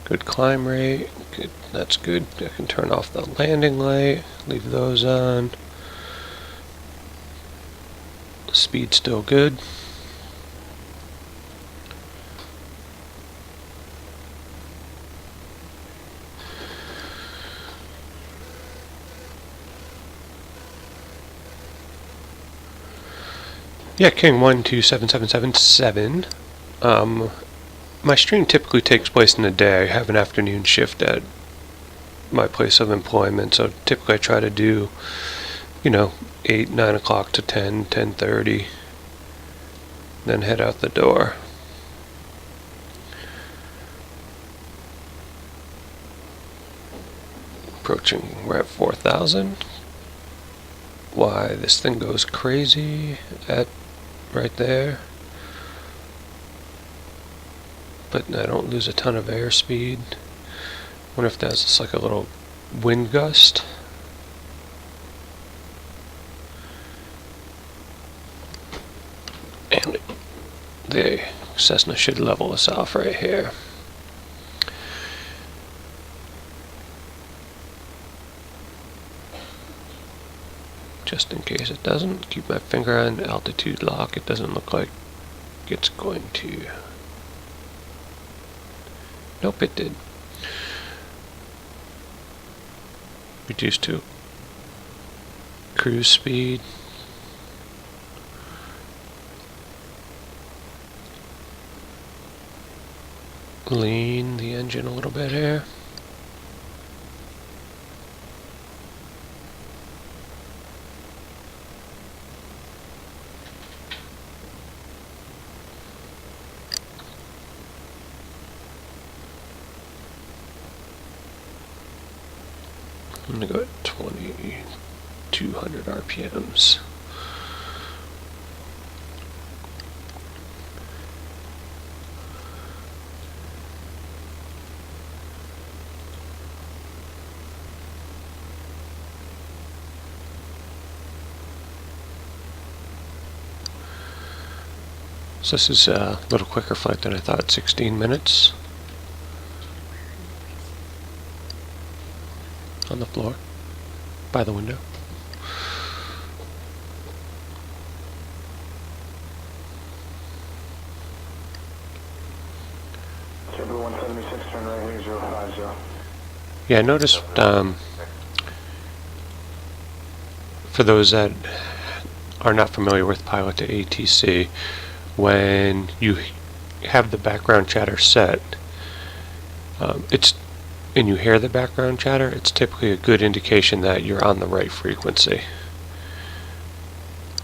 [SPEAKER 1] Good climb rate. Good. That's good. I can turn off the landing light. Leave those on. Speed still good. Yeah, King 127777. My stream typically takes place in the day. I have an afternoon shift at my place of employment, so typically I try to do, 8, 9 o'clock to 10, 10:30, then head out the door. Approaching, we're at 4,000. Why, this thing goes crazy at right there. But I don't lose a ton of airspeed. Wonder if that's just like a little wind gust. And the Cessna should level us off right here. Just in case it doesn't, keep my finger on altitude lock. It doesn't look like it's going to. Nope, it did. Reduce to cruise speed. Lean the engine a little bit here. I'm gonna go at 2200 RPMs. So this is a little quicker flight than I thought, 16 minutes on the floor, by the window.
[SPEAKER 6] Silver 176, turn right here, 050.
[SPEAKER 1] Yeah, I noticed, for those that are not familiar with Pilot2ATC, when you have the background chatter set, and you hear the background chatter, it's typically a good indication that you're on the right frequency.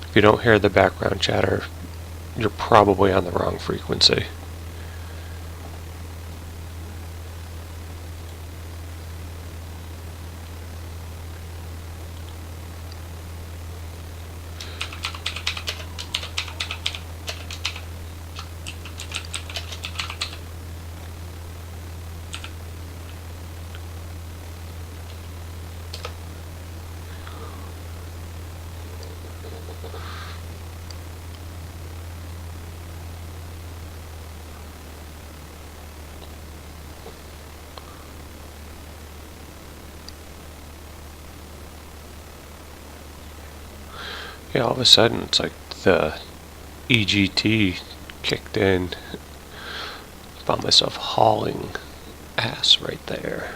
[SPEAKER 1] If you don't hear the background chatter, you're probably on the wrong frequency. Yeah, all of a sudden it's like the EGT kicked in. Found myself hauling ass right there.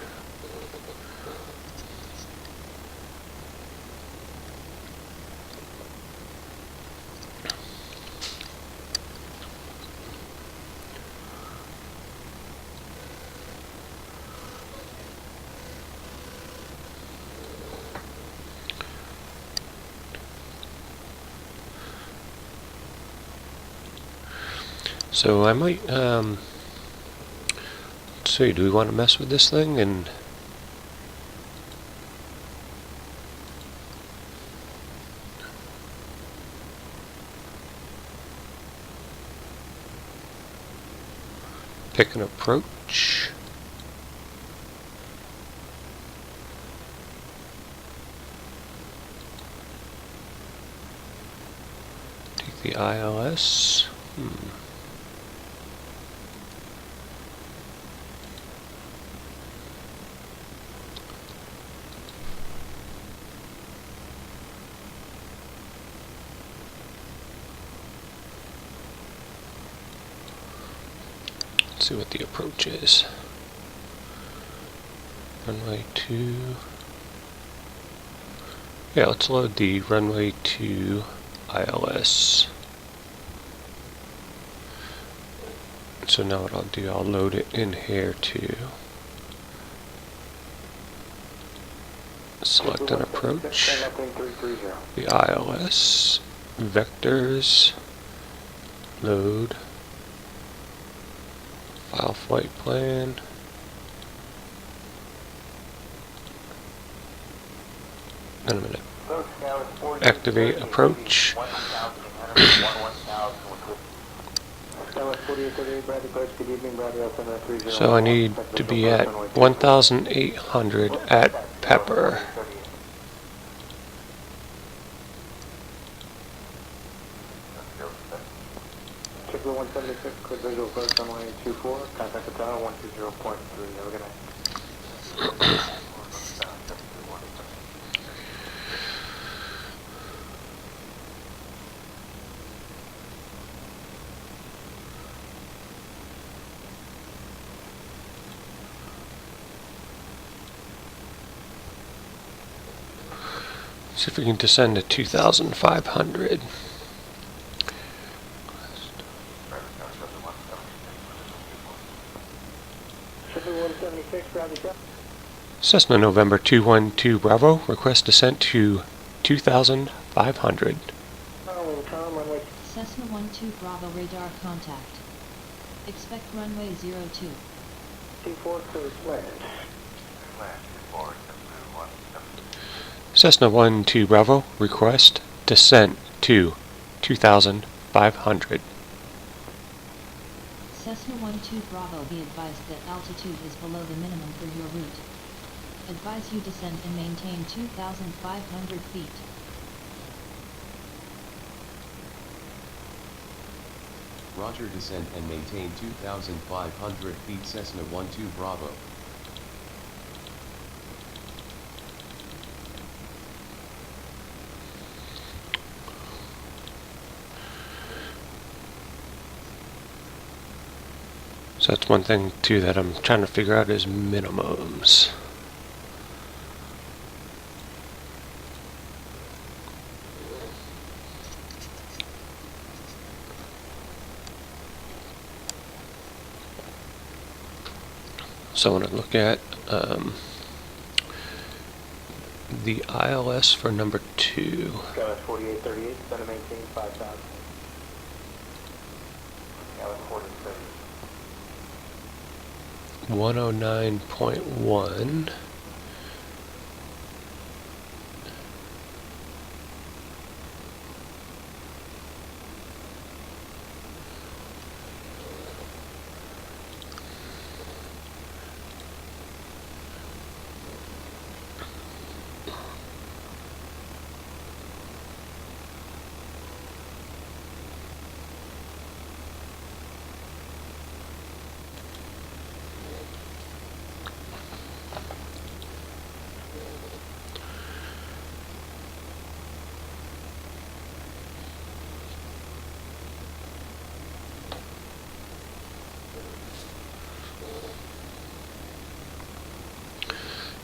[SPEAKER 1] So I might, let's see, do we want to mess with this thing and pick an approach? Take the ILS. See what the approach is. Runway 2. Yeah, let's load the runway 2 ILS. So now what I'll do, I'll load it in here too. Select an approach. The ILS. Vectors. Load. File flight plan. And I'm going to activate approach. So I need to be at 1,800 at Pepper.
[SPEAKER 6] Silver 176, clear visual approach runway 24, contact the tower 120.3, have a good night.
[SPEAKER 1] See if we can descend to 2,500. Cessna November 212 Bravo, request descent to 2,500.
[SPEAKER 2] Cessna 12 Bravo radar contact. Expect runway 02.
[SPEAKER 6] T4 clear slant.
[SPEAKER 5] Flash 4, 1,
[SPEAKER 1] Cessna 1-2 Bravo, request descent to 2,500.
[SPEAKER 2] Cessna 1-2 Bravo, be advised that altitude is below the minimum for your route. Advise you descend and maintain 2,500 feet.
[SPEAKER 3] Roger, descend and maintain 2,500 feet Cessna 1-2 Bravo.
[SPEAKER 1] So that's one thing too that I'm trying to figure out is minimums. So when I look at the ILS for number 2,
[SPEAKER 6] Pilot 4838, send and maintain 5,000.
[SPEAKER 4] Pilot 46.
[SPEAKER 1] 109.1.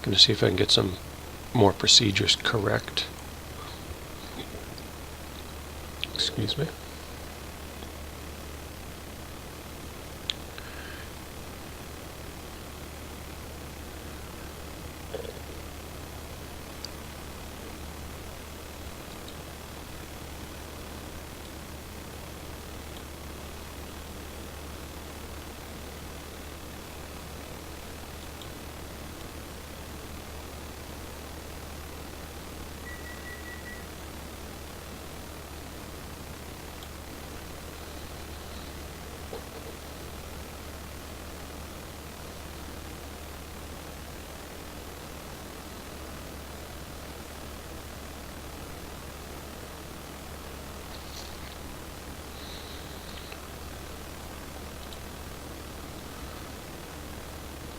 [SPEAKER 1] Gonna see if I can get some more procedures correct. Excuse me.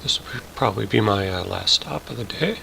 [SPEAKER 1] This will probably be my last stop of the day.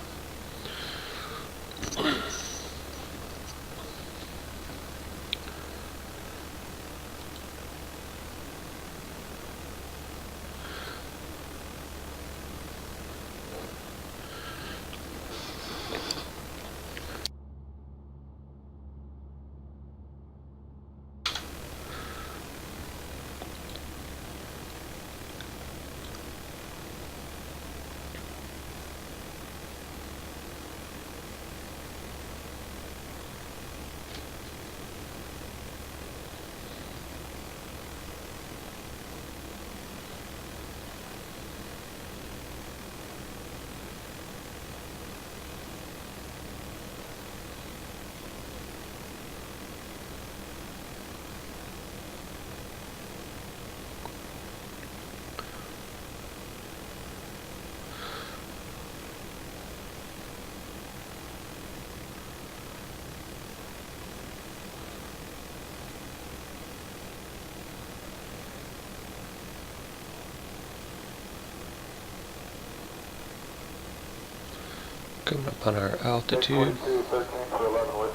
[SPEAKER 1] Coming up on our altitude.
[SPEAKER 6] 13 to 11 with.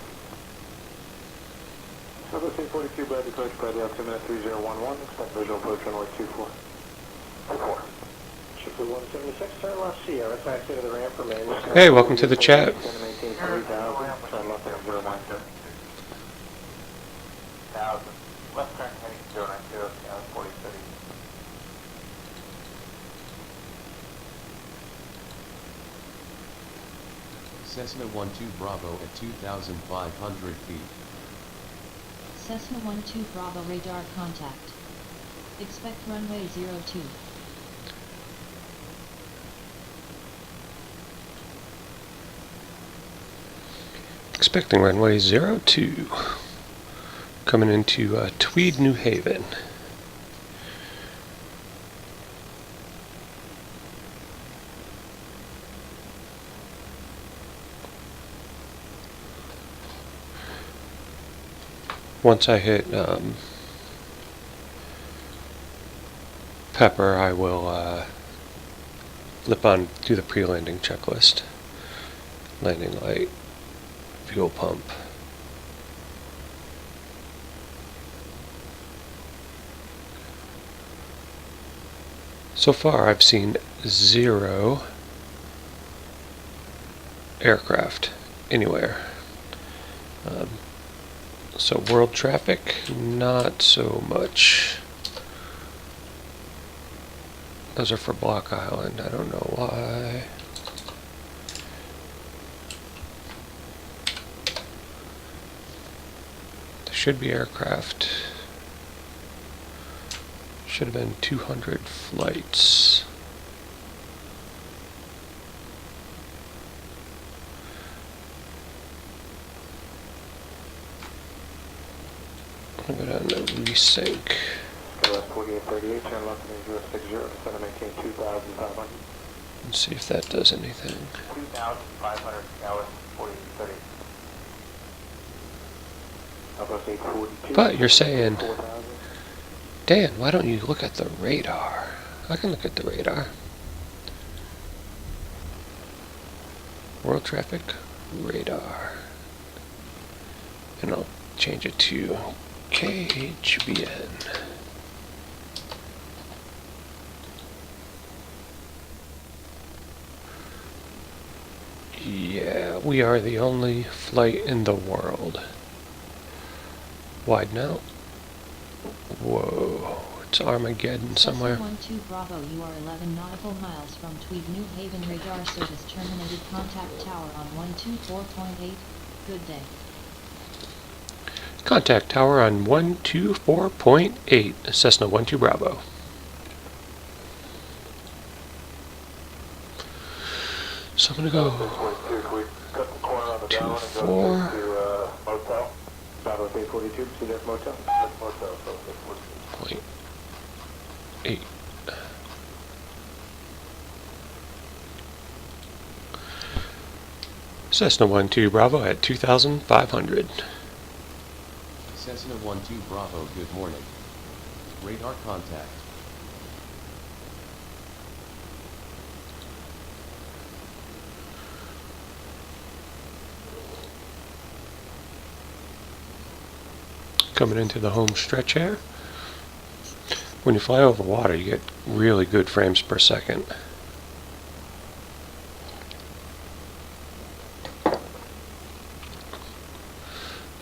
[SPEAKER 6] Circle C42 by the coach by the altitude minute 3011, expect visual approach runway 24. 24. Ship 176, turn left Sierra, taxi to the ramp for main.
[SPEAKER 1] Hey, welcome to the chat.
[SPEAKER 6] Send and maintain 3,000, turn left at 092.
[SPEAKER 4] 1,000. Left turn heading 092, 46.
[SPEAKER 3] Cessna 1-2 Bravo at 2,500 feet.
[SPEAKER 2] Cessna 1-2 Bravo, radar contact. Expect runway 02.
[SPEAKER 1] Expecting runway 02. Coming into Tweed, New Haven. Once I hit Pepper, I will flip on do the pre-landing checklist. Landing light, fuel pump. So far I've seen 0 aircraft anywhere. So world traffic, not so much. Those are for Block Island, I don't know why. There should be aircraft. Should have been 200 flights. I'm going to go down to resync.
[SPEAKER 6] West 4838, turn left and 060, descend and maintain 2,500.
[SPEAKER 1] And see if that does anything.
[SPEAKER 5] 2,500, now it's 4830.
[SPEAKER 6] Southwest 842.
[SPEAKER 1] But you're saying,
[SPEAKER 6] 4,000.
[SPEAKER 1] Dan, why don't you look at the radar? I can look at the radar. World traffic, radar. And I'll change it to KHBN. Yeah, we are the only flight in the world. Wide now. Whoa, it's Armageddon somewhere.
[SPEAKER 2] Cessna 12 Bravo, you are 11 nautical miles from Tweed, New Haven. Radar service terminated. Contact tower on 124.8. Good day.
[SPEAKER 1] Contact tower on 124.8, Cessna 12 Bravo. So I'm going to go 24.
[SPEAKER 6] Motel. Southwest 842, see that motel? That's motel, so that's
[SPEAKER 1] Point 8. Cessna 12 Bravo at 2,500.
[SPEAKER 3] Cessna 12 Bravo, good morning. Radar contact.
[SPEAKER 1] Coming into the home stretch here. When you fly over water, you get really good frames per second.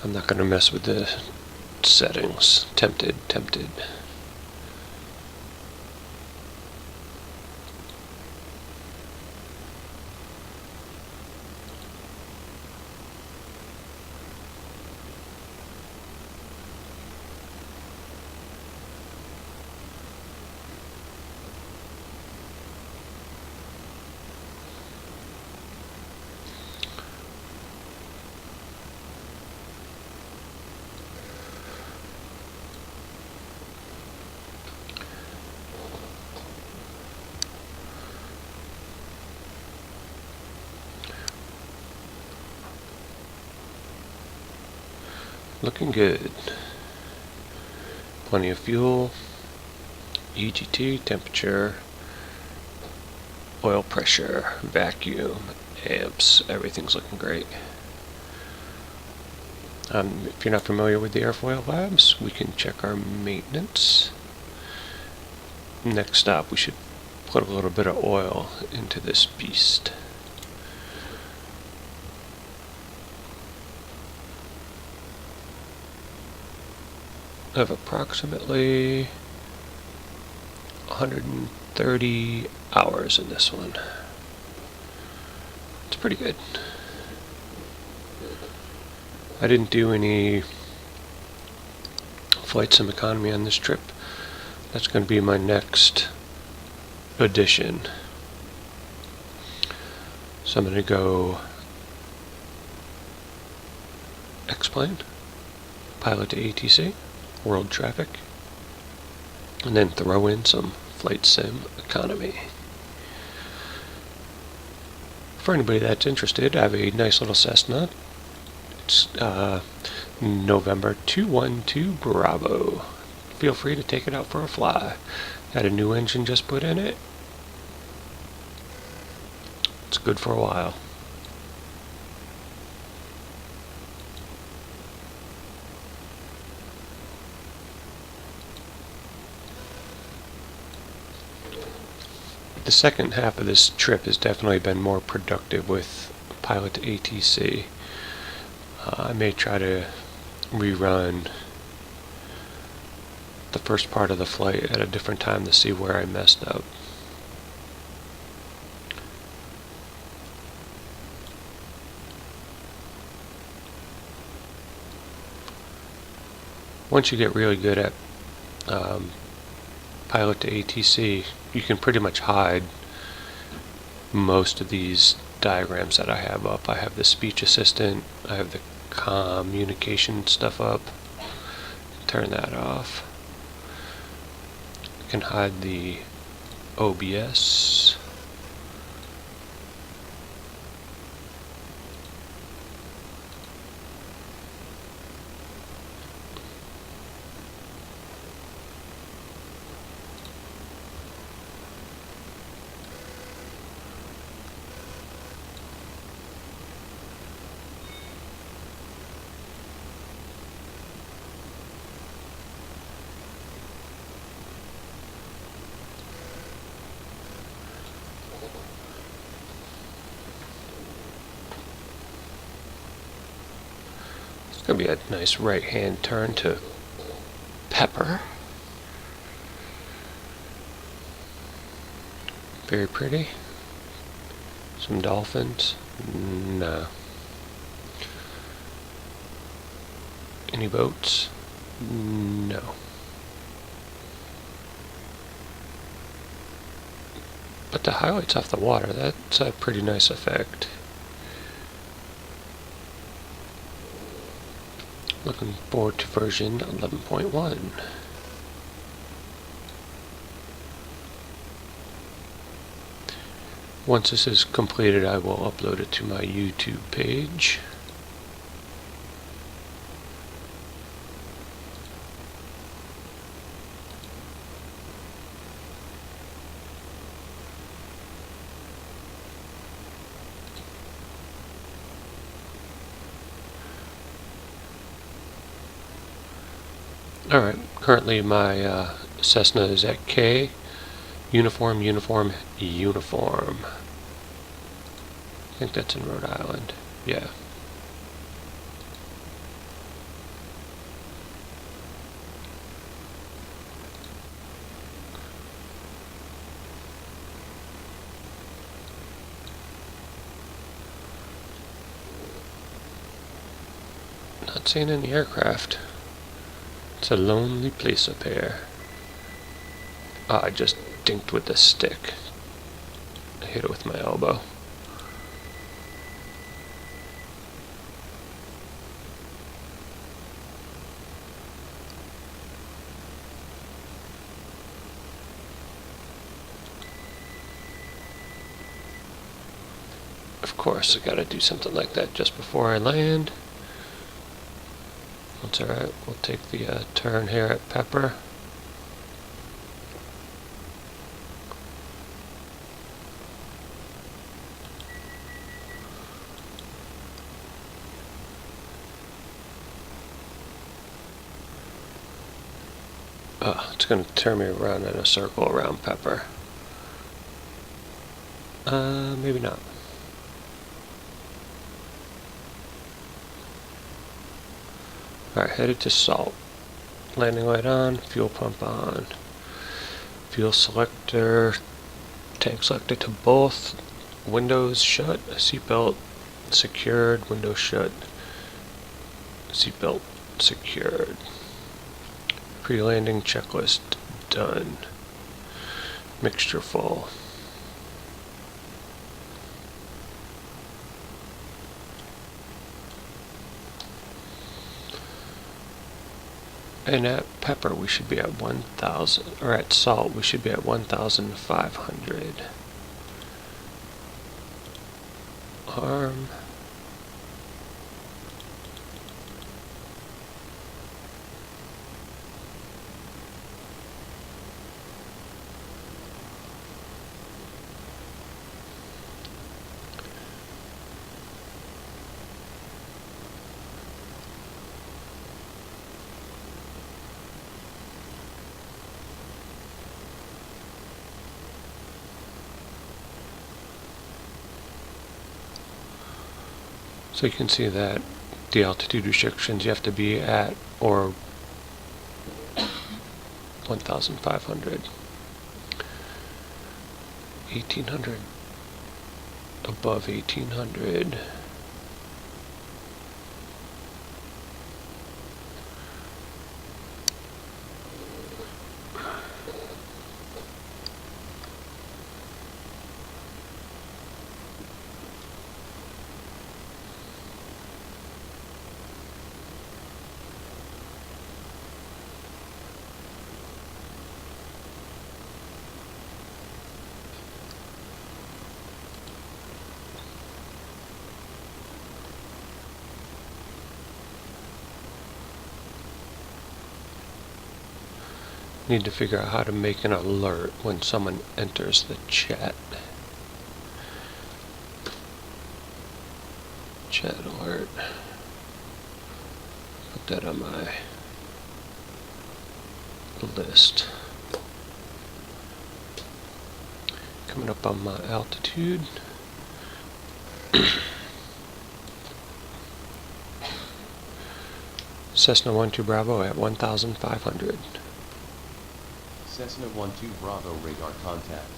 [SPEAKER 1] I'm not going to mess with the settings. Tempted. Looking good. Plenty of fuel, EGT, temperature, oil pressure, vacuum, amps, everything's looking great. If you're not familiar with the Airfoil Labs, we can check our maintenance. Next stop, we should put a little bit of oil into this beast. I have approximately 130 hours in this one. It's pretty good. I didn't do any flight sim economy on this trip. That's going to be my next addition. So I'm going to go X-Plane, Pilot2ATC, World Traffic, and then throw in some Flight Sim Economy. For anybody that's interested, I have a nice little Cessna. It's November 212 Bravo. Feel free to take it out for a fly. Got a new engine just put in it. It's good for a while. The second half of this trip has definitely been more productive with Pilot2ATC. I may try to rerun the first part of the flight at a different time to see where I messed up. Once you get really good at Pilot2ATC, you can pretty much hide most of these diagrams that I have up. I have the speech assistant, I have the communication stuff up. Turn that off. I can hide the OBS. It's going to be a nice right-hand turn to Pepper. Very pretty. Some dolphins? No. Any boats? No. But the highlights off the water, that's a pretty nice effect. Looking forward to version 11.1. Once this is completed, I will upload it to my YouTube page. Alright, currently my Cessna is at K, uniform, uniform, uniform. I think that's in Rhode Island. Yeah. Not seeing any aircraft. It's a lonely place up here. Oh, I just dinked with the stick. I hit it with my elbow. Of course, I gotta do something like that just before I land. That's alright, we'll take the turn here at Pepper. Oh, it's going to turn me around in a circle around Pepper. Maybe not. Alright, headed to Salt. Landing light on, fuel pump on. Fuel selector, tank selected to both. Windows shut, seatbelt secured, windows shut, seatbelt secured. Pre-landing checklist done. Mixture full. And at Pepper we should be at 1,000, or at Salt we should be at 1,500. Arm. So you can see that the altitude restrictions you have to be at or 1,500, 1,800, above 1,800. Need to figure out how to make an alert when someone enters the chat. Chat alert. Put that on my list. Coming up on my altitude. Cessna 12 Bravo at 1,500.
[SPEAKER 3] Cessna 12 Bravo radar contact.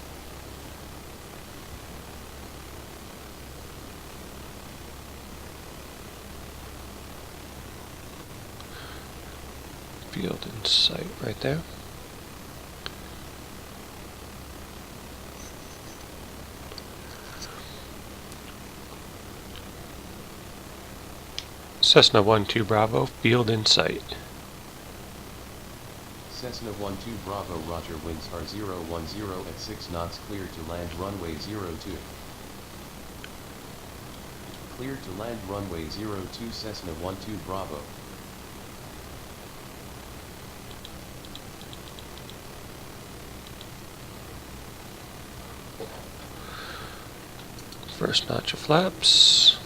[SPEAKER 1] Field in sight right there. Cessna 12 Bravo, field in sight.
[SPEAKER 3] Cessna 12 Bravo Roger, winds are 010 at 6 knots, clear to land runway 02. Clear to land runway 02 Cessna 12 Bravo.
[SPEAKER 1] First notch of flaps.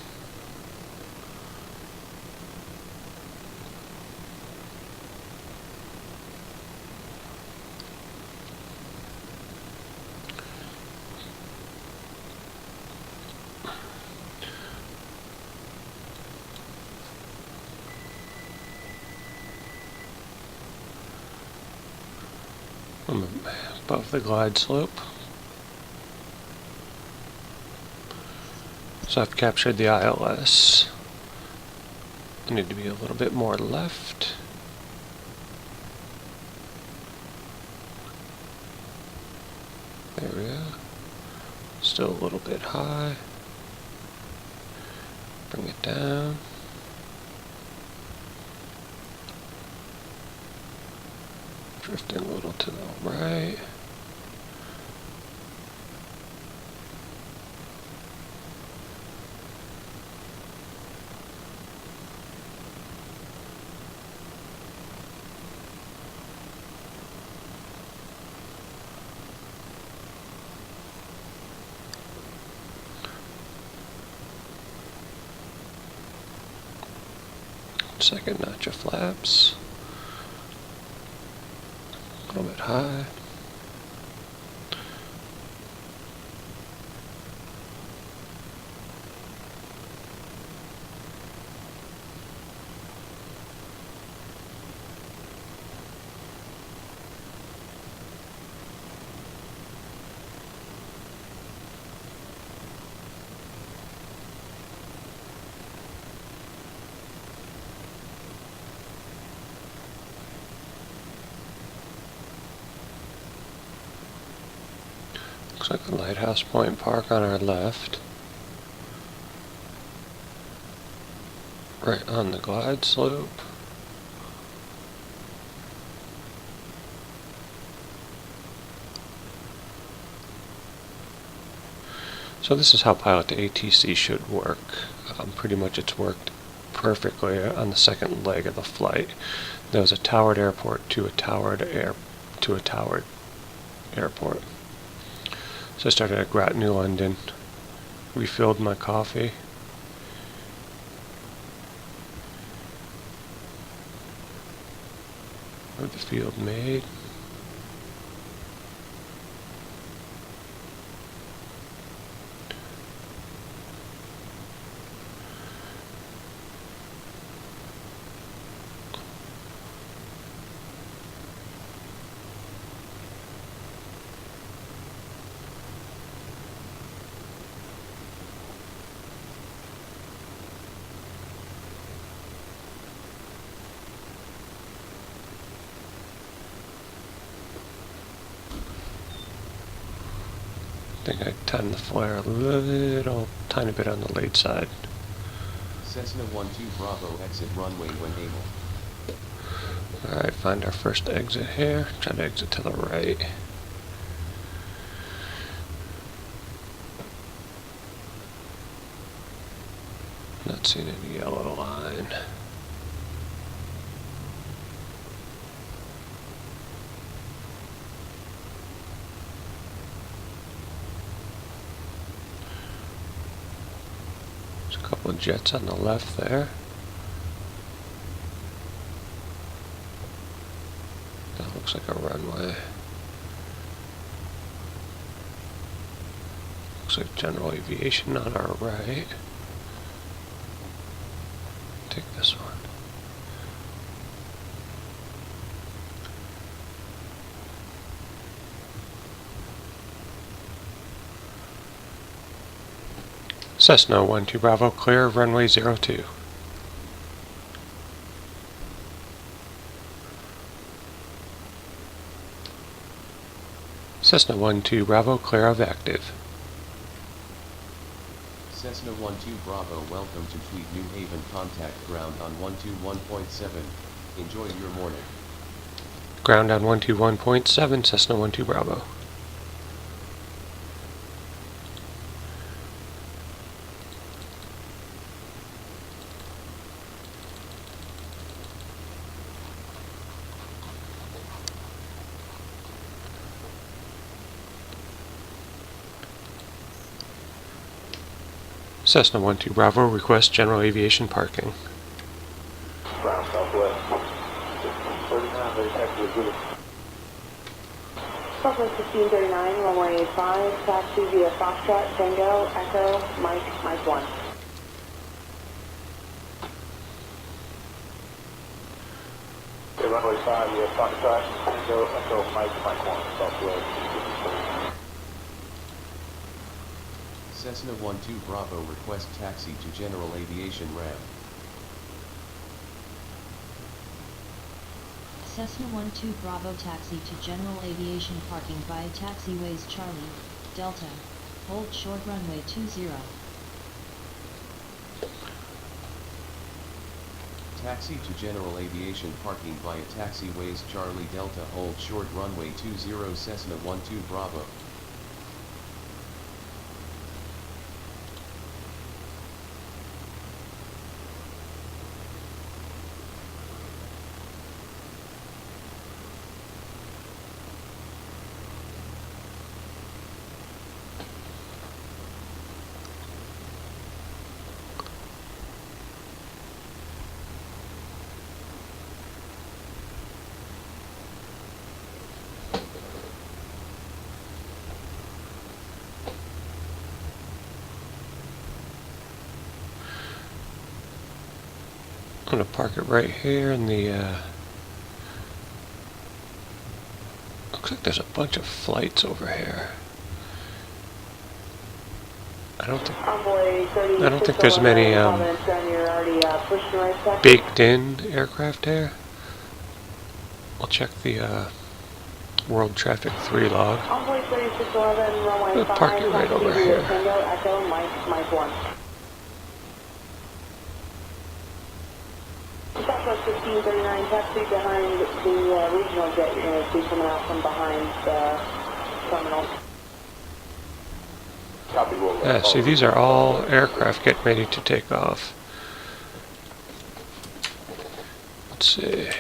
[SPEAKER 1] I'm above the glide slope. So I've captured the ILS. I need to be a little bit more left. There we go. Still a little bit high. Bring it down. Drifting a little to the right. Second notch of flaps. A little bit high. Looks like the Lighthouse Point Park on our left. Right on the glide slope. So this is how Pilot2ATC should work. Pretty much it's worked perfectly on the second leg of the flight. There was a towered airport to a towered airport. So I started at Grat, New London, refilled my coffee, of the field made. I think I timed the flare a little tiny bit on the late side.
[SPEAKER 3] Cessna 12 Bravo exit runway when able.
[SPEAKER 1] Alright, find our first exit here. Try to exit to the right. Not seeing any yellow line. There's a couple of jets on the left there. That looks like a runway. Looks like general aviation on our right. Take this one. Cessna 12 Bravo, clear of runway 02. Cessna 12 Bravo, clear of active.
[SPEAKER 3] Cessna 12 Bravo, welcome to Tweed New Haven, contact ground on 121.7. Enjoy your morning.
[SPEAKER 1] Ground on 121.7, Cessna 12 Bravo. Cessna 12 Bravo, request general aviation parking.
[SPEAKER 6] Ground Southwest. 39, very taxi with Google.
[SPEAKER 7] Southwest 1539, runway 5, taxi via Foxtrot, Tango, Echo, Mike 1.
[SPEAKER 6] Okay, runway 5, yeah, Foxtrot, Tango, Echo, Mike 1, Southwest.
[SPEAKER 3] Cessna 12 Bravo, request taxi to general aviation ramp.
[SPEAKER 2] Cessna 12 Bravo taxi to general aviation parking via taxiways Charlie, Delta, hold short runway 20.
[SPEAKER 3] Taxi to general aviation parking via taxiways Charlie Delta, hold short runway 20, Cessna 12 Bravo.
[SPEAKER 1] I'm going to park it right here in the, looks like there's a bunch of flights over here. I don't think there's many baked in aircraft here. I'll check the World Traffic 3 log.
[SPEAKER 7] Envoy 3611, runway
[SPEAKER 1] We'll
[SPEAKER 7] 5,
[SPEAKER 1] park it right over
[SPEAKER 7] taxi
[SPEAKER 1] here.
[SPEAKER 7] via Tango, Echo, Mike 1. Southwest 1539, taxi behind the regional jet you're going to see coming out from behind the terminal.
[SPEAKER 5] Copy, we'll,
[SPEAKER 1] Yeah, see, these are all aircraft getting ready to take off. Let's see.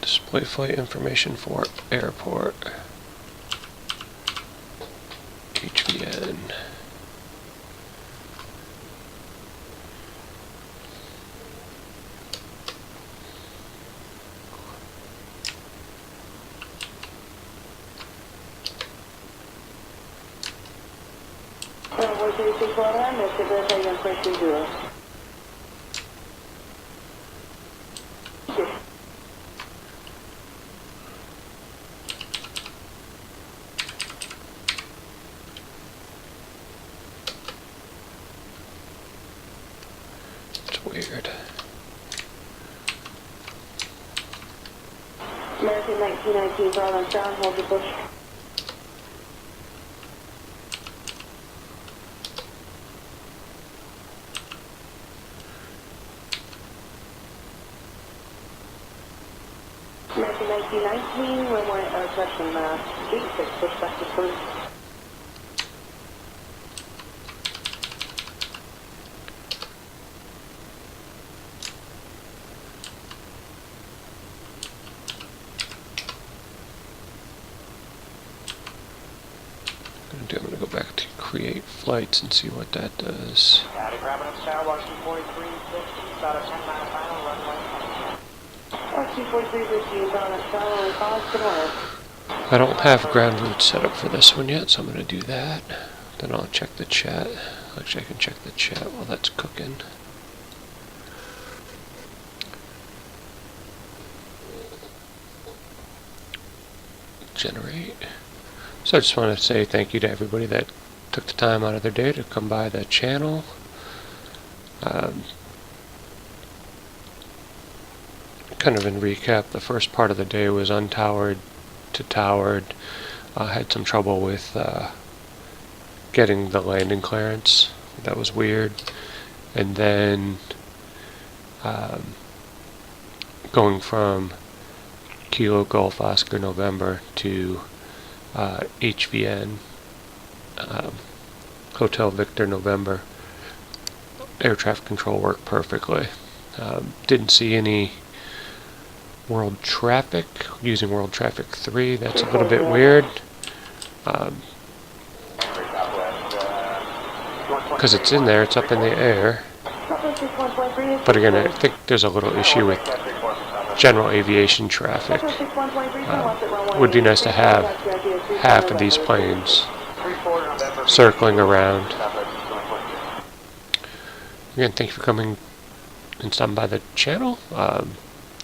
[SPEAKER 1] Display flight information for airport. HVN.
[SPEAKER 7] WT3 Florida, Mr. Verify your question 0.
[SPEAKER 1] It's weird.
[SPEAKER 7] American 1919 Bravo Sound, hold your push. American 1919, runway, correction, gate 6, push back to first.
[SPEAKER 1] I'm going to go back to create flights and see what that does.
[SPEAKER 4] Howdy, grabbing up Tower, 243, 50, about a 10-mile final runway.
[SPEAKER 7] RQ43 bound at Tower, 5 to north.
[SPEAKER 1] I don't have ground route set up for this one yet, so I'm going to do that. Then I'll check the chat. Actually, I can check the chat while that's cooking. Generate. So I just want to say thank you to everybody that took the time out of their day to come by the channel. Kind of in recap, the first part of the day was untowered to towered. Had some trouble with getting the landing clearance. That was weird. And then going from Kilo Golf Oscar November to HVN Hotel Victor November, air traffic control worked perfectly. Didn't see any world traffic using world traffic 3. That's a little bit weird because it's in there, it's up in the air. But again, I think there's a little issue with general aviation traffic. Would be nice to have half of these planes circling around. Again, thank you for coming and stopping by the channel.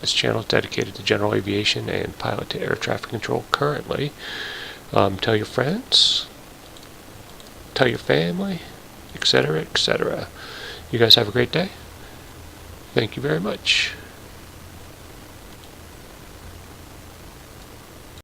[SPEAKER 1] This channel is dedicated to general aviation and pilot to air traffic control currently. Tell your friends, tell your family, etc., etc. You guys have a great day. Thank you very much.